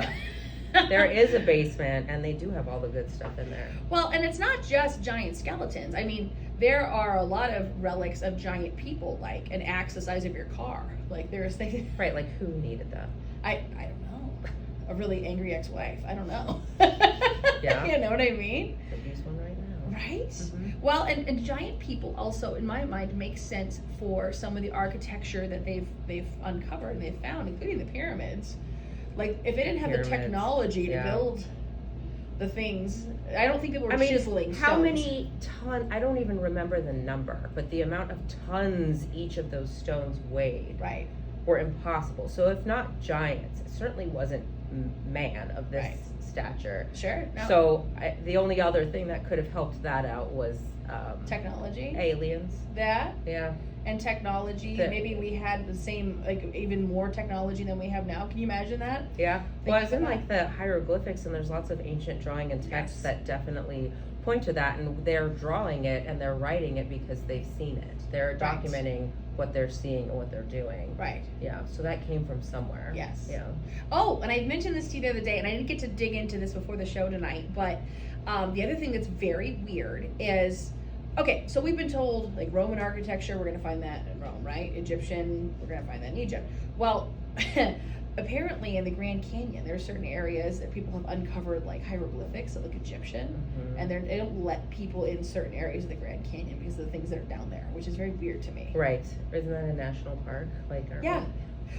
There is a basement, and they do have all the good stuff in there. Well, and it's not just giant skeletons. I mean, there are a lot of relics of giant people, like an axe the size of your car. Like there's things. Right, like who needed that? I don't know. A really angry ex-wife. I don't know. Yeah. You know what I mean? Could use one right now. Right? Mm-hmm. Well, and giant people also, in my mind, make sense for some of the architecture that they've uncovered and they've found, including the pyramids. Like, if they didn't have the technology to build the things, I don't think they were chiseling stones. How many tons, I don't even remember the number, but the amount of tons each of those stones weighed Right. were impossible. So if not giants, it certainly wasn't man of this stature. Sure. No. So the only other thing that could have helped that out was technology. aliens. That. Yeah. And technology. Maybe we had the same, like, even more technology than we have now. Can you imagine that? Yeah. Well, it's in like the hieroglyphics, and there's lots of ancient drawing and texts that definitely point to that, and they're drawing it and they're writing it because they've seen it. They're documenting what they're seeing and what they're doing. Right. Yeah. So that came from somewhere. Yes. Yeah. Oh, and I mentioned this to you the other day, and I didn't get to dig into this before the show tonight, but the other thing that's very weird is, okay, so we've been told, like, Roman architecture, we're going to find that in Rome, right? Egyptian, we're going to find that in Egypt. Well, apparently in the Grand Canyon, there are certain areas that people have uncovered, like, hieroglyphics that look Egyptian, and they don't let people in certain areas of the Grand Canyon because of the things that are down there, which is very weird to me. Right. Isn't that a national park? Like, yeah.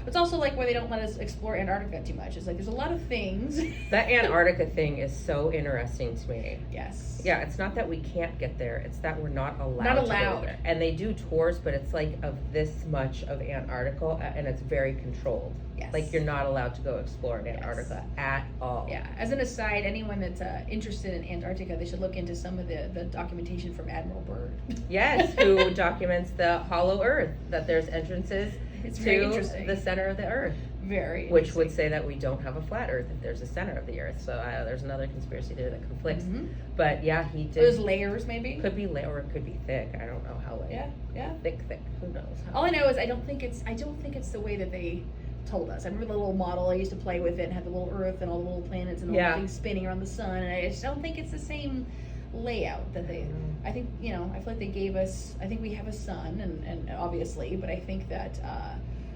It's also like why they don't let us explore Antarctica too much. It's like there's a lot of things. That Antarctica thing is so interesting to me. Yes. Yeah, it's not that we can't get there, it's that we're not allowed Not to allowed. go there. And they do tours, but it's like of this much of Antarctica, and it's very controlled. Yes. Like you're not allowed to go explore Antarctica at all. Yeah. As an aside, anyone that's interested in Antarctica, they should look into some of the documentation from Admiral Byrd. Yes, who documents the hollow Earth, that there's entrances to the center of the Earth. Very. Which would say that we don't have a flat Earth if there's a center of the Earth. So there's another conspiracy theory that conflicts. Mm-hmm. But yeah, he did. There's layers, maybe. Could be layer, or it could be thick. I don't know how like. Yeah. Thick. Who knows? All I know is I don't think it's the way that they told us. I remember the little model I used to play with it and had the little Earth and all the little planets and all the things spinning around the sun, and I just don't think it's the same layout that they. I think I feel like they gave us. I think we have a sun, and obviously, but I think that.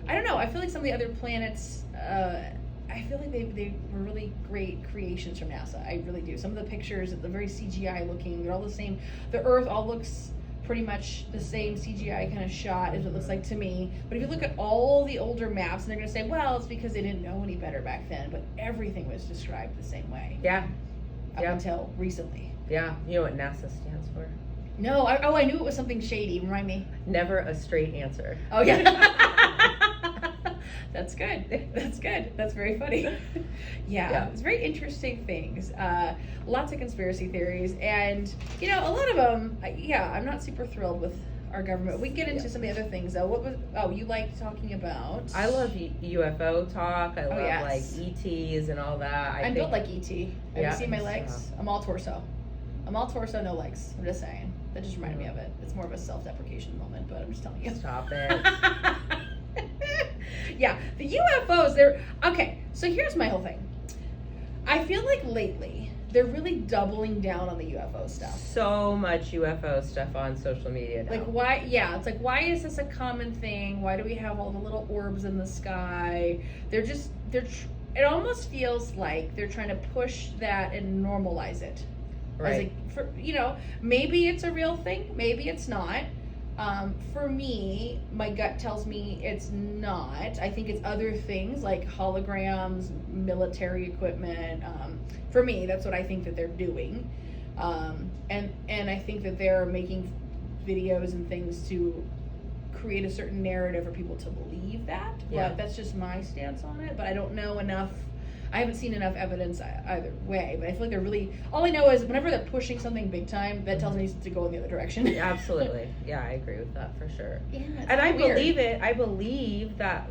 I don't know. I feel like some of the other planets, I feel like they were really great creations from NASA. I really do. Some of the pictures, they're very CGI looking. They're all the same. The Earth all looks pretty much the same CGI kind of shot as it looks like to me. But if you look at all the older maps, and they're going to say, well, it's because they didn't know any better back then. But everything was described the same way. Yeah. Up until recently. Yeah. You know what NASA stands for? No. I knew it was something shady. Remind me. Never a straight answer. Oh, yeah. That's good. That's good. That's very funny. Yeah, it's very interesting things. Lots of conspiracy theories, and a lot of them. I'm not super thrilled with our government. We can get into some of the other things though. You like talking about? I love UFO talk. I love like ETs and all that. I'm built like ET. Have you seen my legs? I'm all torso. No legs. I'm just saying. That just reminded me of it. It's more of a self-deprecation moment, but I'm just telling you. Stop it. Yeah, the UFOs, they're... Okay, so here's my whole thing. I feel like lately, they're really doubling down on the UFO stuff. So much UFO stuff on social media now. Like why? Yeah, it's like why is this a common thing? Why do we have all the little orbs in the sky? It almost feels like they're trying to push that and normalize it. Right. Maybe it's a real thing. Maybe it's not. For me, my gut tells me it's not. I think it's other things like holograms, military equipment. For me, that's what I think that they're doing. And I think that they're making videos and things to create a certain narrative for people to believe that. Yeah. But that's just my stance on it. But I don't know enough. I haven't seen enough evidence either way, but I feel like they're really, all I know is whenever they're pushing something big time, that tells me to go in the other direction. Yeah, absolutely. Yeah, I agree with that for sure. Yeah, and I weird. believe it. I believe that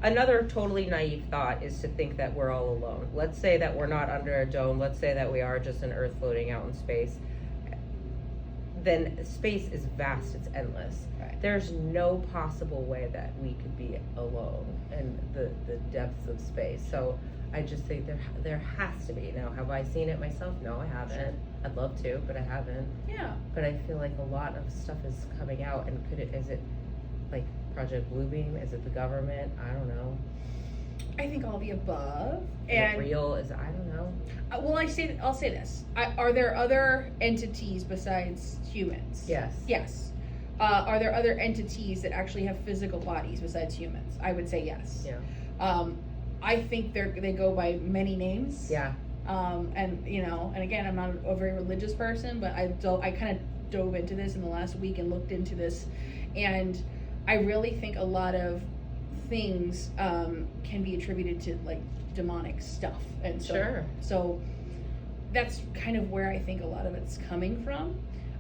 another totally naive thought is to think that we're all alone. Let's say that we're not under a dome. Let's say that we are just an Earth floating out in space. Then space is vast. It's endless. Right. There's no possible way that we could be alone in the depths of space. So I just think there has to be. Now, have I seen it myself? No, I haven't. Sure. I'd love to, but I haven't. Yeah. But I feel like a lot of stuff is coming out, and is it like Project Bluebeam? Is it the government? I don't know. I think all the above. Is it real? I don't know. Well, I'll say this. Are there other entities besides humans? Yes. Yes. Are there other entities that actually have physical bodies besides humans? I would say yes. Yeah. I think they go by many names. Yeah. And again, I'm not a very religious person, but I kind of dove into this in the last week and looked into this, and I really think a lot of things can be attributed to like demonic stuff, and so that's kind of where I think a lot of it's coming from.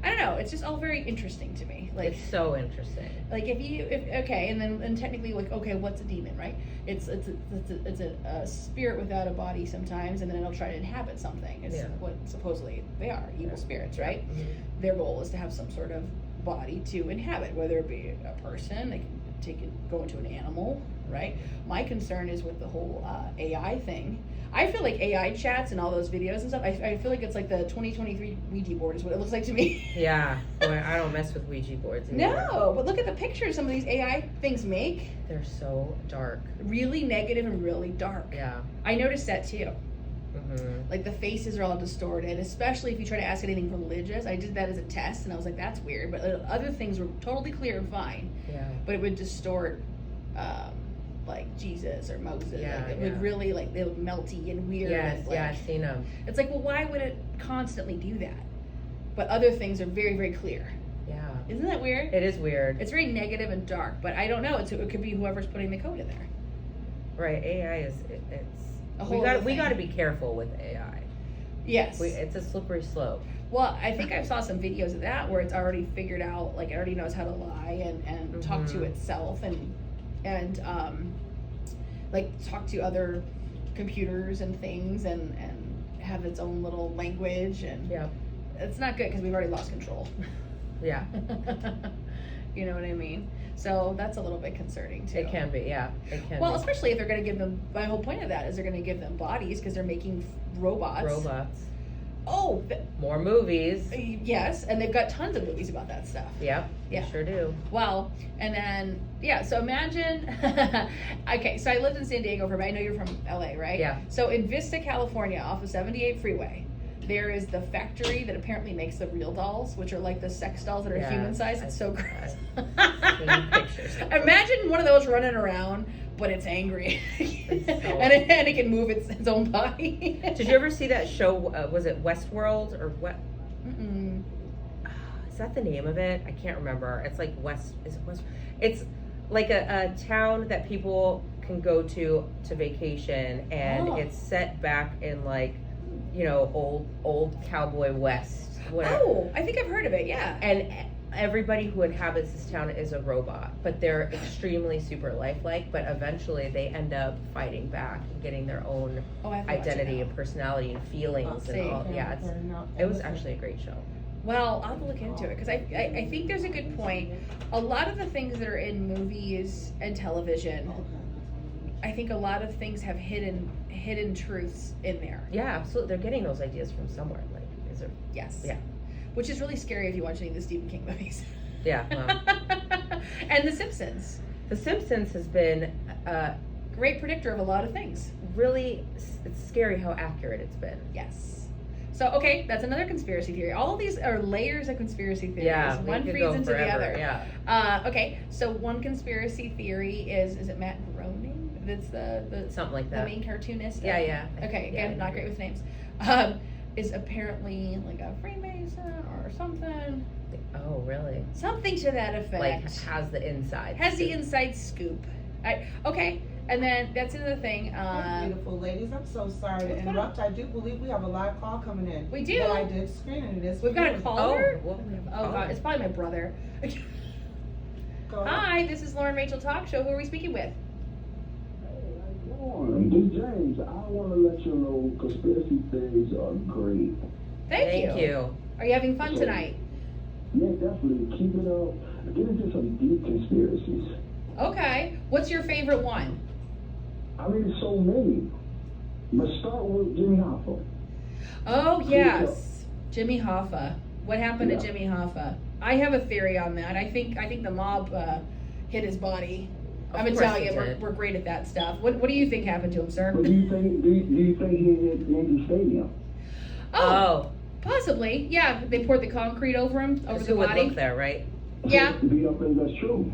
I don't know. It's just all very interesting to me. Like it's so interesting. Like and technically, like, okay, what's a demon, right? It's a spirit without a body sometimes, and then it'll try to inhabit something. It's what supposedly they are, evil spirits, right? Mm-hmm. Their goal is to have some sort of body to inhabit, whether it be a person, they can go into an animal, right? My concern is with the whole AI thing. I feel like AI chats and all those videos and stuff, I feel like it's like the 2023 Ouija board is what it looks like to me. Yeah. Boy, I don't mess with Ouija boards anymore. No, but look at the pictures some of these AI things make. They're so dark. Really negative and really dark. Yeah. I noticed that too. Mm-hmm. Like the faces are all distorted, especially if you try to ask anything religious. I did that as a test and I was like, that's weird. But other things were totally clear and fine. Yeah. But it would distort like Jesus or Moses. Yeah, like, it would really, like, they look melty and weird. Yes, and, like, I've seen them. It's like, well, why would it constantly do that? But other things are very, very clear. Yeah. Isn't that weird? It is weird. It's very negative and dark, but I don't know. It could be whoever's putting the code in there. Right. AI is, it's a whole we got to be careful with AI. Yes. It's a slippery slope. Well, I think I saw some videos of that where it's already figured out, like, it already knows how to lie and mm-hmm. talk to itself and like talk to other computers and things and have its own little language, and it's not good because we've already lost control. Yeah. You know what I mean? So that's a little bit concerning too. It can be, yeah. It can well, be. Especially if they're going to give them, my whole point of that is they're going to give them bodies because they're making robots. Oh, more movies. Yes, and they've got tons of movies about that stuff. Yep, yeah, sure do. Well, and then so imagine. Okay, so I lived in San Diego for, but I know you're from LA, right? Yeah. So in Vista, California, off of 78 Freeway, there is the factory that apparently makes the real dolls, which are like the sex dolls that are human size. It's so gross. Pictures. Imagine one of those running around, but it's angry, and it can move its own body. Did you ever see that show? Was it Westworld or what? Mm-mm. Is that the name of it? I can't remember. It's like West. Is it West? It's like a town that people can go to vacation, and it's set back in like, old cowboy West. Whatever. Oh, I think I've heard of it. Yeah. And everybody who inhabits this town is a robot, but they're extremely super lifelike, but eventually they end up fighting back and getting their own identity and personality and feelings and all. Yeah, it was actually a great show. Well, I'll have to look into it because I think there's a good point. A lot of the things that are in movies and television I think a lot of things have hidden truths in there. Yeah, absolutely. They're getting those ideas from somewhere. Like, is there? Yes. Yeah. Which is really scary if you watch any of the Stephen King movies. Yeah. Well. And The Simpsons. The Simpsons has been Great predictor of a lot of things. really. It's scary how accurate it's been. Yes. So, okay, that's another conspiracy theory. All of these are layers of conspiracy theories. Yeah, we one could feeds go into forever, the other. Yeah. Okay, so one conspiracy theory is it Matt Groening? That's the Something like that. the main cartoonist. Yeah, yeah. Okay, Yeah, again, not great with names. Is apparently like a Freemason or something. Oh, really? Something to that effect. Like has the inside. Has the inside scoop. Okay, and then that's another thing. Beautiful ladies, I'm so sorry to interrupt. I do believe we have a live call coming in. We do. But I did screen it. It is We've got a you. caller. Oh, well, we have a Oh, caller. it's probably my brother. Go ahead. Hi, this is Lauren Rachel Talk Show. Who are we speaking with? D. James, I want to let you know conspiracy theories are great. Thank you. Are you having fun tonight? Yeah, definitely. Keep it up. Get into some deep conspiracies. Okay. What's your favorite one? I mean, so many. But start with Jimmy Hoffa. Oh, yes. Jimmy Hoffa. What happened to Yeah. Jimmy Hoffa? I have a theory on that. I think the mob hit his body. I'm Of gonna course tell you, it did. we're great at that stuff. What do you think happened to him, sir? But do you think he hit Yankee Stadium? Oh, possibly. Yeah, they poured the concrete over him, over Because the who would body. look there, right? Yeah. Be up in that's true.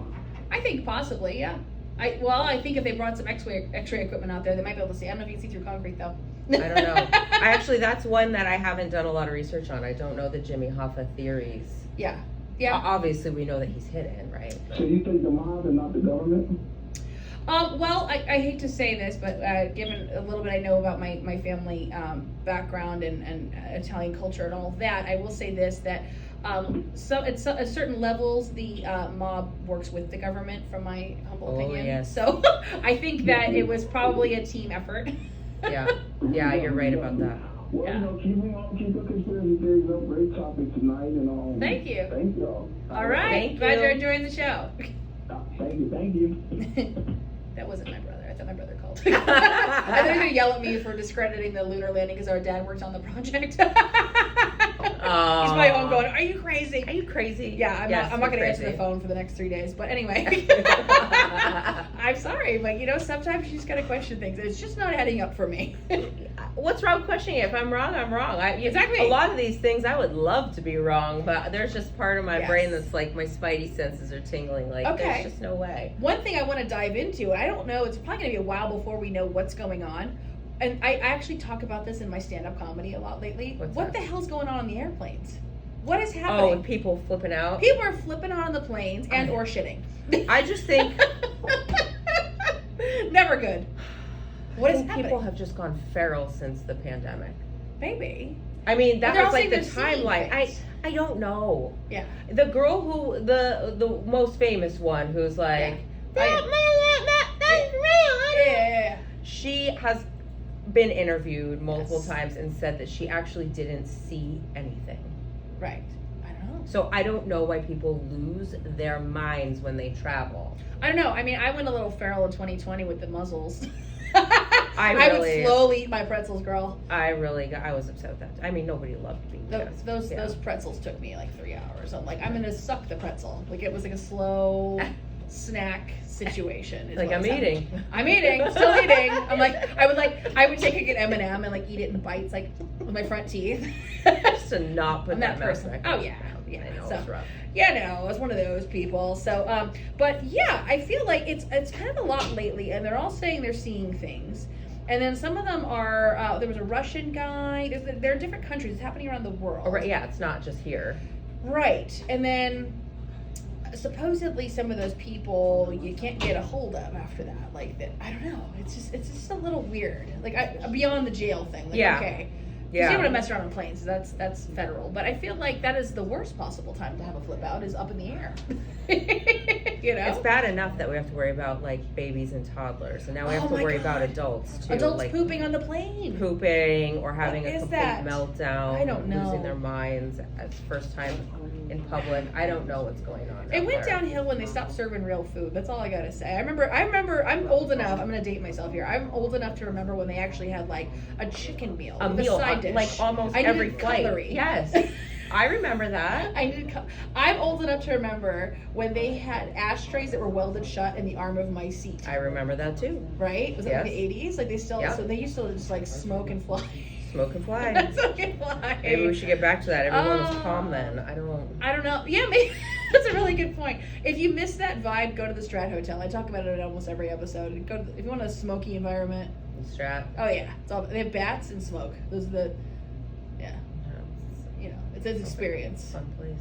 I think possibly, yeah. I think if they brought some X-ray equipment out there, they might be able to see. I don't know if you can see through concrete though. I don't know. That's one that I haven't done a lot of research on. I don't know the Jimmy Hoffa theories. Yeah. Yeah. Obviously, we know that he's hidden, right? So you think the mob and not the government? Well, I hate to say this, but given a little bit I know about my family background and Italian culture and all of that, I will say this, that so at certain levels, the mob works with the government, from my humble opinion. Yes. So I think that it was probably a team effort. Yeah. Yeah, you're right about that. Well, Yeah. keep the conspiracy theories up. Great topic tonight, and Thank you. Thank y'all. All right. Thank Glad you. you're enjoying the show. Thank you. That wasn't my brother. I thought my brother called. I thought he was going to yell at me for discrediting the lunar landing because our dad worked on the project. He's probably home going, "Are you crazy? Are you crazy? Yeah, Yes, I'm not going to you're answer the crazy. phone for the next 3 days. But anyway, I'm sorry, but sometimes you just got to question things. It's just not adding up for me. What's wrong with questioning it? If I'm wrong, I'm wrong. Exactly. A lot of these things I would love to be wrong, but there's just part of my Yes. brain that's like my spidey senses are tingling. Like Okay. there's just no way. One thing I want to dive into, and I don't know, it's probably going to be a while before we know what's going on. And I actually talk about this in my stand-up comedy a lot lately. What's What that? the hell's going on the airplanes? What is Oh, happening? and people flipping out. People are flipping on the planes and or shitting. I just think Never good. What I is think happening? people have just gone feral since the pandemic. Maybe. I mean, that They're was all like the saying they're seeing timeline. things. I don't know. Yeah. The girl who the most famous one who's like Yeah. that's real. Yeah. She has been interviewed multiple Yes. times and said that she actually didn't see anything. Right. I don't know. So I don't know why people lose their minds when they travel. I don't know. I mean, I went a little feral in 2020 with the muzzles. I would really- slowly eat my pretzels, girl. I was upset with that. I mean, nobody loved being Those pretzels took me like 3 hours. I'm like, I'm gonna suck the pretzel. Like it was like a slow snack situation. is Like what I'm was happening. eating. I'm eating, still eating. I would take an M&M and like eat it in bites, like with my front teeth. Just to not put I'm that mouse person. back Oh on. yeah, yeah. I know, So, it's rough. yeah, no, I was one of those people. So, but yeah, I feel like it's kind of a lot lately, and they're all saying they're seeing things. And then some of them are, there was a Russian guy, there are different countries, it's happening around the world. Oh, right, yeah, it's not just here. Right. And then supposedly some of those people you can't get a hold of after that. Like that, I don't know. It's just a little weird. Like beyond the jail thing. Like, Yeah. okay. You don't want to mess around on planes. That's federal. But I feel like that is the worst possible time to have a flip out is up in the air. You know, it's bad enough that we have to worry about like babies and toddlers, and now we have to worry about adults too. Adults like pooping on the plane, or having a complete meltdown. I don't know. Losing their minds at first time in public. I don't know what's going on. It went downhill when they stopped serving real food. That's all I gotta say. I remember. I'm old enough. I'm gonna date myself here. I'm old enough to remember when they actually had like a chicken meal, side dish, like almost every flight. Cutlery. Yes, I remember that. I'm old enough to remember when they had ashtrays that were welded shut in the arm of my seat. I remember that too. Right? Was it like the 80s? Like they still, so they used to just like smoke and fly. Smoke and fly. Smoke and fly. Maybe we should get back to that. Everyone was calm then. I don't know. Yeah, maybe. That's a really good point. If you miss that vibe, go to the Strat Hotel. I talk about it in almost every episode. If you want a smoky environment. Strat. Oh yeah, they have bats and smoke. Those are the, you know, it's an experience. Fun place.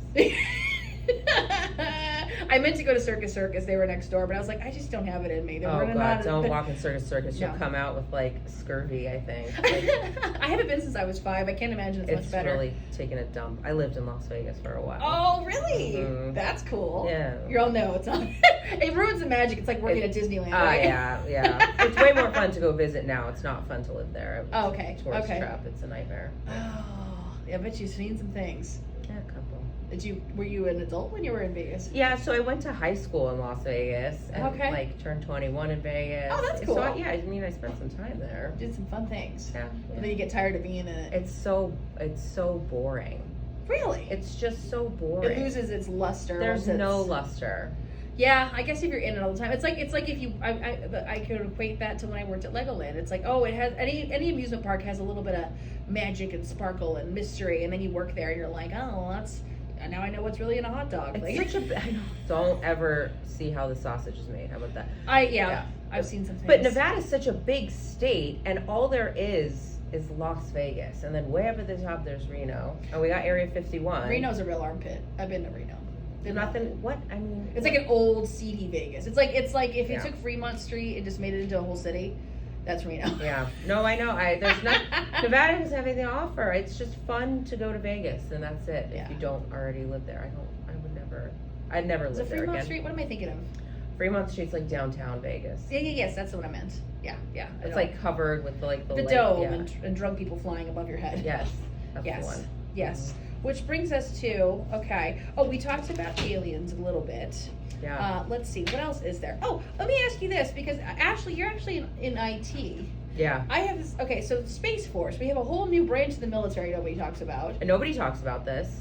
I meant to go to Circus. They were next door, but I was like, I just don't have it in me. Oh God, don't walk in Circus. You'll come out with like scurvy, I think. I haven't been since I was 5. I can't imagine it's much better. It's really taking a dump. I lived in Las Vegas for a while. Oh, really? Mm-hmm. That's cool. Yeah. You all know it's not. It ruins the magic. It's like working at Disneyland, right? Yeah. It's way more fun to go visit now. It's not fun to live there. Oh, okay. Tourist trap. It's a nightmare. Oh, yeah, I bet you've seen some things. Yeah, a couple. Were you an adult when you were in Vegas? Yeah, so I went to high school in Las Vegas and like turned 21 in Vegas. Oh, that's cool. So I mean, I spent some time there. Did some fun things. Yeah. And then you get tired of being in it. It's so boring. Really? It's just so boring. It loses its luster. There's no luster. Yeah, I guess if you're in it all the time, it's like if you. I could equate that to when I worked at Legoland. It's like, oh, it has any amusement park has a little bit of magic and sparkle and mystery, and then you work there and you're like, oh, that's. And now I know what's really in a hot dog. It's such a. Don't ever see how the sausage is made. How about that? I've seen some things. But Nevada's such a big state, and all there is Las Vegas, and then way up at the top there's Reno, and we got Area 51. Reno's a real armpit. I've been to Reno. Nothing. What I mean, it's like an old seedy Vegas. It's like if you took Fremont Street and just made it into a whole city. That's Reno. Yeah. No, I know. There's not. Nevada doesn't have anything to offer. It's just fun to go to Vegas, and that's it. If you don't already live there, I'd never live there again. Fremont Street. What am I thinking of? Fremont Street's like downtown Vegas. Yes, that's what I meant. Yeah. It's like covered with the dome and drunk people flying above your head. Yes. That's the one. Yes. Which brings us to we talked about aliens a little bit. Yeah. Let's see. What else is there? Oh, let me ask you this, because Ashley, you're actually in IT. Yeah. I have this. Okay, so Space Force. We have a whole new branch of the military nobody talks about. And nobody talks about this.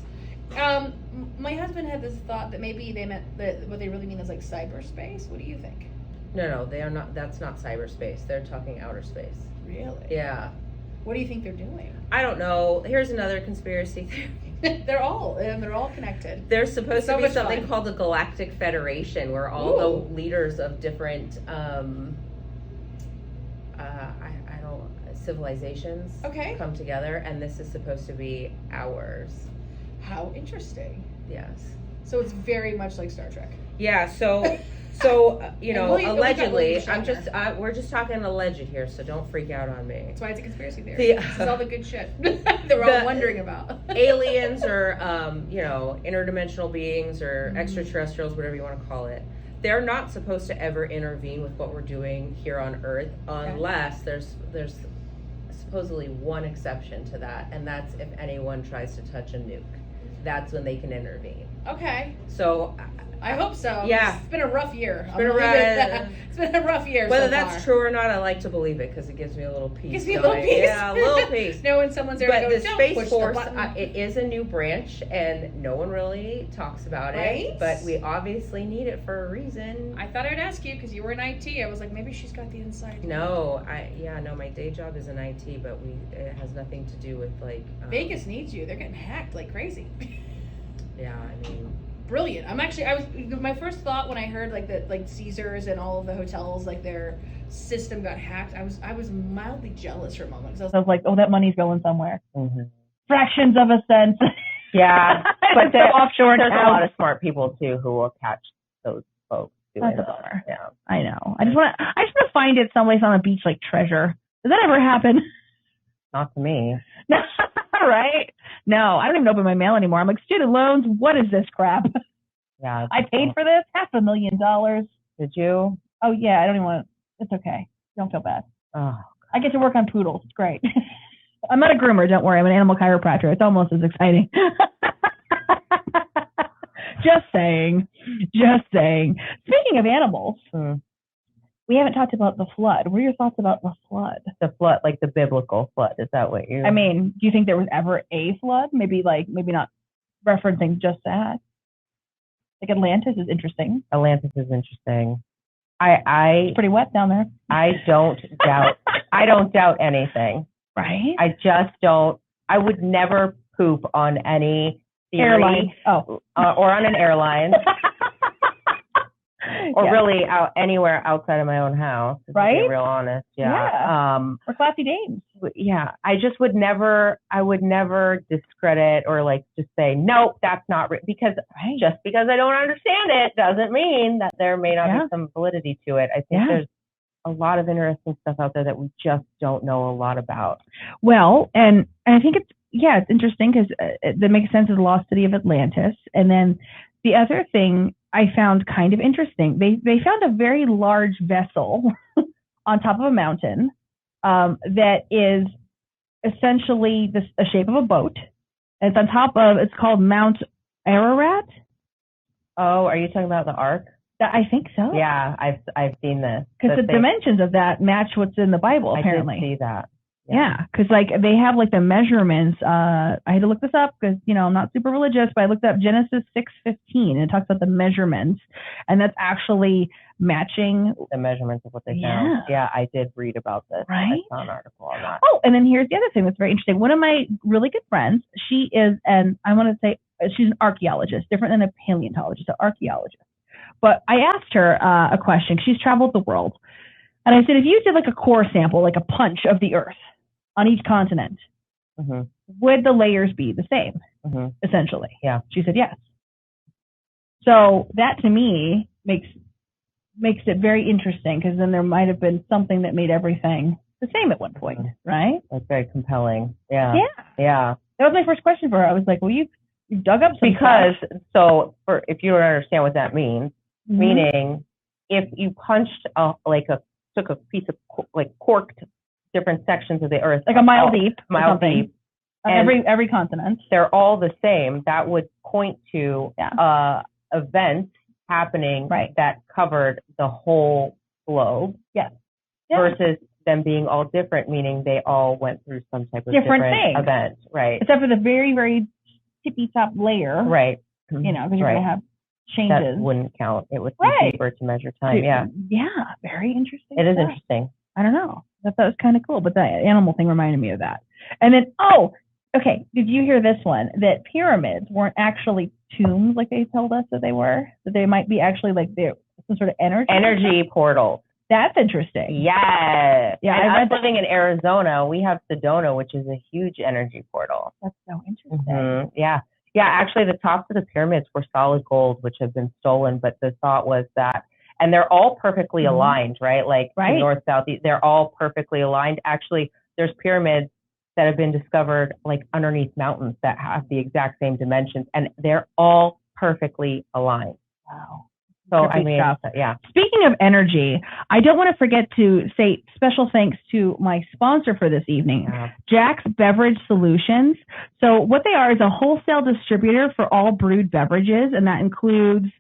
My husband had this thought that maybe they meant that what they really mean is like cyberspace. What do you think? No, they are not. That's not cyberspace. They're talking outer space. Really? Yeah. What do you think they're doing? I don't know. Here's another conspiracy theory. They're all connected. There's supposed to be something called the Galactic Federation, where all the leaders of different civilizations come together, and this is supposed to be ours. How interesting. Yes. So it's very much like Star Trek. Yeah. So allegedly, we're just talking alleged here, so don't freak out on me. That's why it's a conspiracy theory. This is all the good shit that we're all wondering about. Aliens or, interdimensional beings or extraterrestrials, whatever you want to call it. They're not supposed to ever intervene with what we're doing here on Earth unless there's supposedly one exception to that, and that's if anyone tries to touch a nuke. That's when they can intervene. Okay. So I hope so. Yeah. It's been a rough year. It's been a rough year. Whether that's true or not, I like to believe it because it gives me a little peace. Gives me a little peace. Yeah, a little peace. Knowing someone's there. But the Space Force, it is a new branch, and no one really talks about it. But we obviously need it for a reason. I thought I'd ask you because you were in IT. I was like, maybe she's got the inside. No, my day job is in IT, but it has nothing to do with like. Vegas needs you. They're getting hacked like crazy. Yeah, I mean. Brilliant. My first thought when I heard like Caesars and all of the hotels, like their system got hacked, I was mildly jealous for a moment because I was like, oh, that money's going somewhere. Mm-hmm. Fractions of a cent. Yeah, but there's offshore. There's a lot of smart people too who will catch those folks. That's a bummer. Yeah, I know. I just want to find it someplace on a beach like Treasure. Does that ever happen? Not to me. Right? No, I don't even open my mail anymore. I'm like, student loans, what is this crap? Yeah. I paid for this $500,000. Did you? Oh, yeah, I don't even want to. It's okay. Don't feel bad. Oh. I get to work on poodles. It's great. I'm not a groomer, don't worry. I'm an animal chiropractor. It's almost as exciting. Just saying. Speaking of animals, we haven't talked about the flood. What are your thoughts about the flood? The flood, like the biblical flood. Is that what you? I mean, do you think there was ever a flood? Maybe not referencing just that. Like Atlantis is interesting. Atlantis is interesting. It's pretty wet down there. I don't doubt anything. Right? I just don't. I would never poop on any theory, airline. or on an airline, or really anywhere outside of my own house. Right? To be real honest. Yeah. Or classy dames. Yeah. I just would never. I would never discredit or just say no, that's not because just because I don't understand it doesn't mean that there may not be some validity to it. I think there's a lot of interesting stuff out there that we just don't know a lot about. Well, and I think it's interesting because that makes sense as the lost city of Atlantis. And then the other thing I found kind of interesting, they found a very large vessel on top of a mountain that is essentially the shape of a boat. And it's on top of, it's called Mount Ararat. Oh, are you talking about the Ark? I think so. Yeah, I've seen this. Because the dimensions of that match what's in the Bible, apparently. I did see that. Yeah, because they have the measurements. I had to look this up because I'm not super religious, but I looked up Genesis 6:15 and it talks about the measurements, and that's actually matching the measurements of what they found. Yeah, I did read about this. Right? I saw an article on that. Oh, and then here's the other thing that's very interesting. One of my really good friends, she is, and I want to say she's an archaeologist, different than a paleontologist, an archaeologist. But I asked her a question. She's traveled the world. And I said, if you did a core sample, like a punch of the Earth on each continent, would the layers be the same, essentially? Yeah. She said yes. So that to me makes it very interesting because then there might have been something that made everything the same at one point, right? That's very compelling. Yeah. Yeah. That was my first question for her. I was like, well, you dug up some stuff. If you don't understand what that means, meaning if you punched took a piece of corked different sections of the Earth, like a mile deep, and every continent, they're all the same, that would point to events happening that covered the whole globe. Yes. Versus them being all different, meaning they all went through some type of different event, right? Except for the very, very tippy top layer, right? Because you're going to have changes. That wouldn't count. It would be deeper to measure time. Yeah. Very interesting. It is interesting. I don't know. I thought that was kind of cool, but the animal thing reminded me of that. And then, okay. Did you hear this one? That pyramids weren't actually tombs like they told us that they were. That they might be actually they're some sort of energy portals. That's interesting. Yeah. And us living in Arizona, we have Sedona, which is a huge energy portal. That's so interesting. Yeah. Yeah, actually the tops of the pyramids were solid gold, which have been stolen, but the thought was that, and they're all perfectly aligned, right? North, south, east, they're all perfectly aligned. Actually, there's pyramids that have been discovered underneath mountains that have the exact same dimensions, and they're all perfectly aligned. Wow. So, Speaking of energy, I don't want to forget to say special thanks to my sponsor for this evening, Jack's Beverage Solutions. So what they are is a wholesale distributor for all brewed beverages, and that includes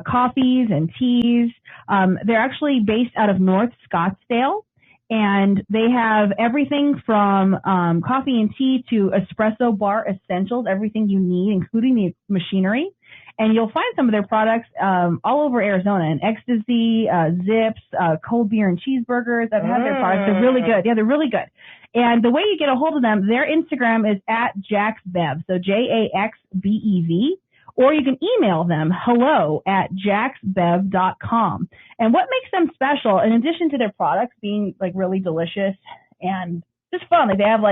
coffees and teas. They're actually based out of North Scottsdale, and they have everything from coffee and tea to espresso bar essentials, everything you need, including the machinery. And you'll find some of their products all over Arizona, in Ecstasy, Zips, cold beer and cheeseburgers. I've had their products. They're really good. Yeah, they're really good. And the way you get a hold of them, their Instagram is @JaxBev, so JaxBev, or you can email them hello@jaxbev.com. And what makes them special, in addition to their products being really delicious and just fun, they have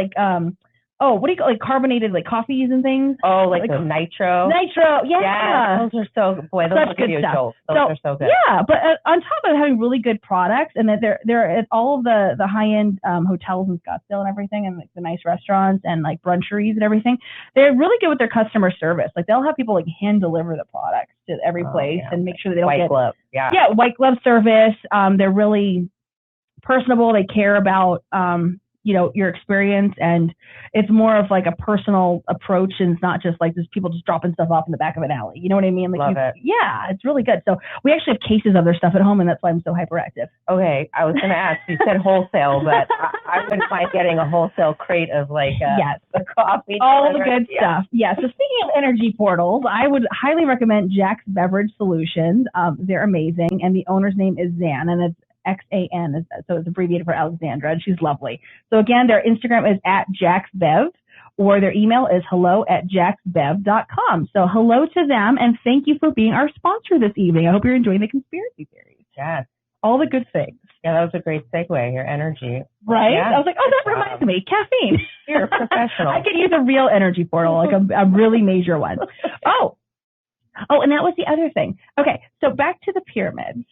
what do you call carbonated coffees and things? Oh, like the nitro. Nitro, yeah. Those are so boy. Those Such good stuff. Those are so good. Yeah, but on top of having really good products, and that they're at all of the high end hotels in Scottsdale and everything, and the nice restaurants and bruncheries and everything, they're really good with their customer service. They'll have people hand deliver the products to every place and make sure that they don't white glove. Yeah, white glove service. They're really personable. They care about your experience, and it's more of a personal approach, and it's not just people just dropping stuff off in the back of an alley. You know what I mean? Love it. Yeah, it's really good. So we actually have cases of their stuff at home, and that's why I'm so hyperactive. Okay, I was going to ask. You said wholesale, but I wouldn't mind getting a wholesale crate of yes, the coffee. All the good stuff. Yeah. So speaking of energy portals, I would highly recommend Jack's Beverage Solutions. They're amazing, and the owner's name is Zan, and it's XAN, so it's abbreviated for Alexandra, and she's lovely. So again, their Instagram is @JacksBev, or their email is hello@jacksbev.com. So hello to them, and thank you for being our sponsor this evening. I hope you're enjoying the conspiracy theories. Yes. All the good things. Yeah, that was a great segue, your energy. Right? Yeah. I was like, that reminds me, caffeine. You're a professional. I could use a real energy portal, a really major one. Oh, and that was the other thing. Okay, so back to the pyramids.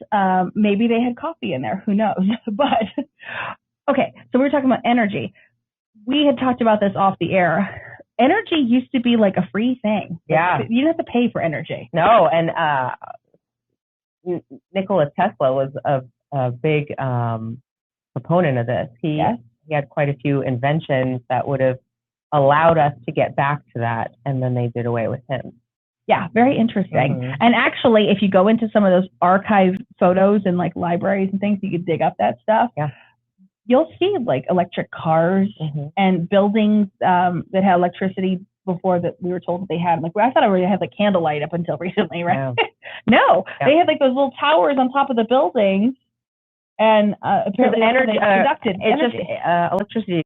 Maybe they had coffee in there. Who knows? But, okay, so we were talking about energy. We had talked about this off the air. Energy used to be a free thing. Yeah. You didn't have to pay for energy. No, and Nikola Tesla was a big proponent of this. He had quite a few inventions that would have allowed us to get back to that, and then they did away with him. Yeah, very interesting. Mm-hmm. And actually, if you go into some of those archive photos and libraries and things, you could dig up that stuff. Yeah. You'll see electric cars and buildings that had electricity before that we were told that they had. I thought I already had candlelight up until recently, right? Yeah. No, they had those little towers on top of the buildings, and apparently energy conducted energy. Just electricity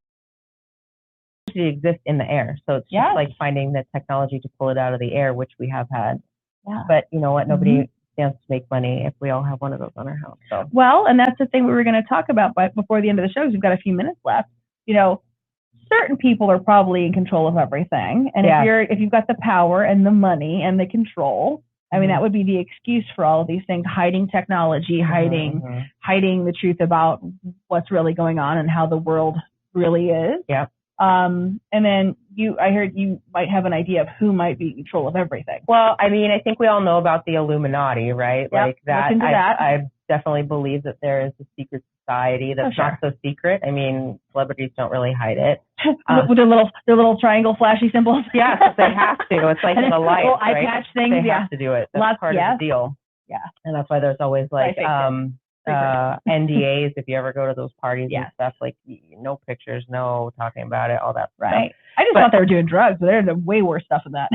exists in the air, so it's just finding the technology to pull it out of the air, which we have had. Yeah. But you know what? Nobody stands to make money if we all have one of those on our house. So well, and that's the thing we were going to talk about, but before the end of the show, because we've got a few minutes left. Certain people are probably in control of everything, and if you've got the power and the money and the control, I mean, that would be the excuse for all of these things: hiding technology, hiding the truth about what's really going on and how the world really is. Yeah. And then I heard you might have an idea of who might be in control of everything. Well, I mean, I think we all know about the Illuminati, right? Yep, I definitely believe that there is a secret society that's not so secret. I mean, celebrities don't really hide it. With their little triangle flashy symbols. Yeah, because they have to. It's like in the light, little right? eye patch things. They have to do it. That's part of the deal. Yeah. And that's why there's always NDAs if you ever go to those parties and stuff, no pictures, no talking about it, all that stuff. I just thought they were doing drugs, but there's way worse stuff than that.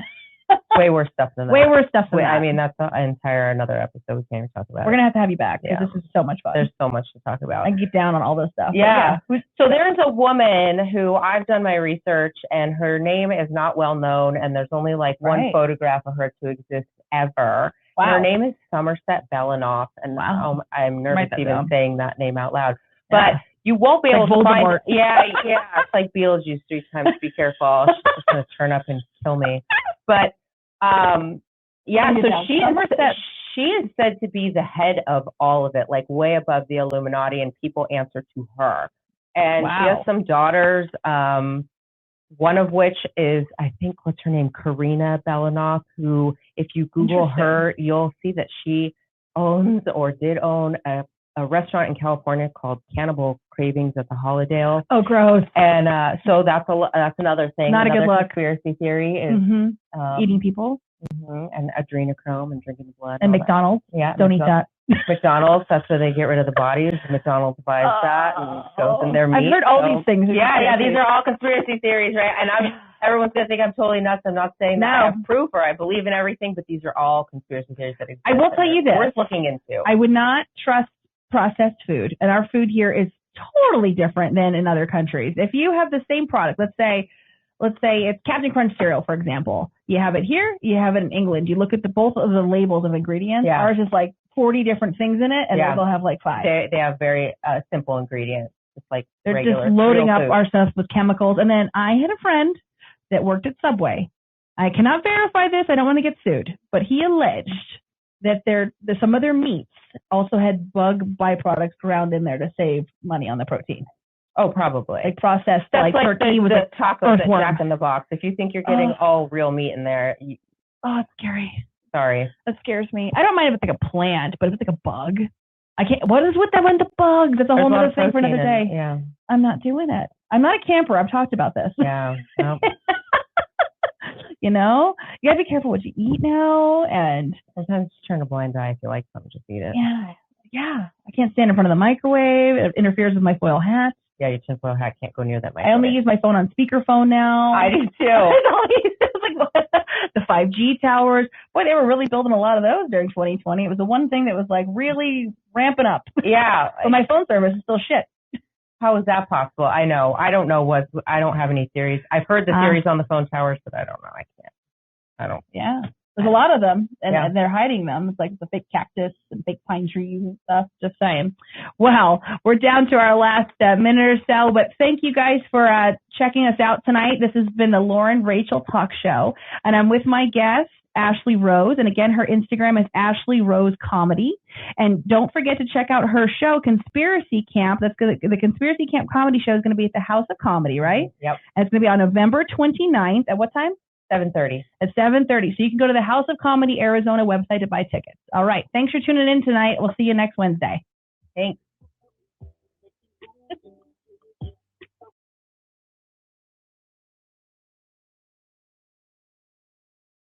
Way worse stuff than that. Way worse stuff than that. I mean, that's another episode we can't even talk about. We're going to have you back because this is so much fun. There's so much to talk about. I can get down on all this stuff. Yeah. So there's a woman who I've done my research, and her name is not well known, and there's only one photograph of her to exist ever. Wow. Her name is Somerset Belanoff, and I'm nervous even saying that name out loud. But you won't be able to find. Yeah, it's like Beetlejuice 3 times. Be careful, she's just gonna turn up and kill me. But so she is said to be the head of all of it, way above the Illuminati, and people answer to her. And she has some daughters. One of which is, I think, what's her name? Karina Belanoff, who, if you Google her, you'll see that she owns or did own a restaurant in California called Cannibal Cravings at the Hollydale. Oh, gross. And so that's another thing. Not a good look. Conspiracy theory is eating people. And adrenochrome and drinking blood. And McDonald's. Yeah. Don't eat that. McDonald's, that's where they get rid of the bodies. McDonald's buys that and goes in their meat. I've heard all these things. Yeah, these are all conspiracy theories, right? And everyone's going to think I'm totally nuts. I'm not saying that I have proof or I believe in everything, but these are all conspiracy theories that exist. I will tell you this. Worth looking into. I would not trust processed food, and our food here is totally different than in other countries. If you have the same product, let's say it's Captain Crunch cereal, for example. You have it here, you have it in England. You look at both of the labels of ingredients. Ours is 40 different things in it, and they'll have 5. They have very simple ingredients. just like They're regular, just loading real up food. our stuff with chemicals. And then I had a friend that worked at Subway. I cannot verify this. I don't want to get sued, but he alleged that some of their meats also had bug byproducts ground in there to save money on the protein. Oh, probably. Like processed That's like turkey with the tacos at earthworm. Jack in the Box. If you think you're getting all real meat in there, it's scary. sorry. That scares me. I don't mind if it's like a plant, but if it's like a bug, I can't. What is with them and the bugs? That's a whole other thing for another day. Yeah. I'm not doing it. I'm not a camper. I've talked about this. Yeah. Nope. You know, you gotta be careful what you eat now. And sometimes just turn a blind eye. If you like something, just eat it. Yeah. I can't stand in front of the microwave. It interferes with my foil hat. Yeah, your tinfoil hat can't go near that microwave. I only use my phone on speakerphone now. I do too. The 5G towers. Boy, they were really building a lot of those during 2020. It was the one thing that was like really ramping up. Yeah. But my phone service is still shit. How is that possible? I know. I don't know I don't have any theories. I've heard the theories on the phone towers, but I don't know. I don't. Yeah. There's a lot of them, and they're hiding them. It's like the fake cactus and fake pine trees and stuff. Just saying. Well, we're down to our last minute or so, but thank you guys for checking us out tonight. This has been the Lauren Rachael Talk Show, and I'm with my guest, Ashley Rose. And again, her Instagram is Ashley Rose Comedy. And don't forget to check out her show, Conspiracy Camp. The Conspiracy Camp comedy show is going to be at the House of Comedy, right? Yep. And it's going to be on November 29th. At what time? 7:30. At 7:30. So you can go to the House of Comedy Arizona website to buy tickets. All right. Thanks for tuning in tonight. We'll see you next Wednesday. Thanks.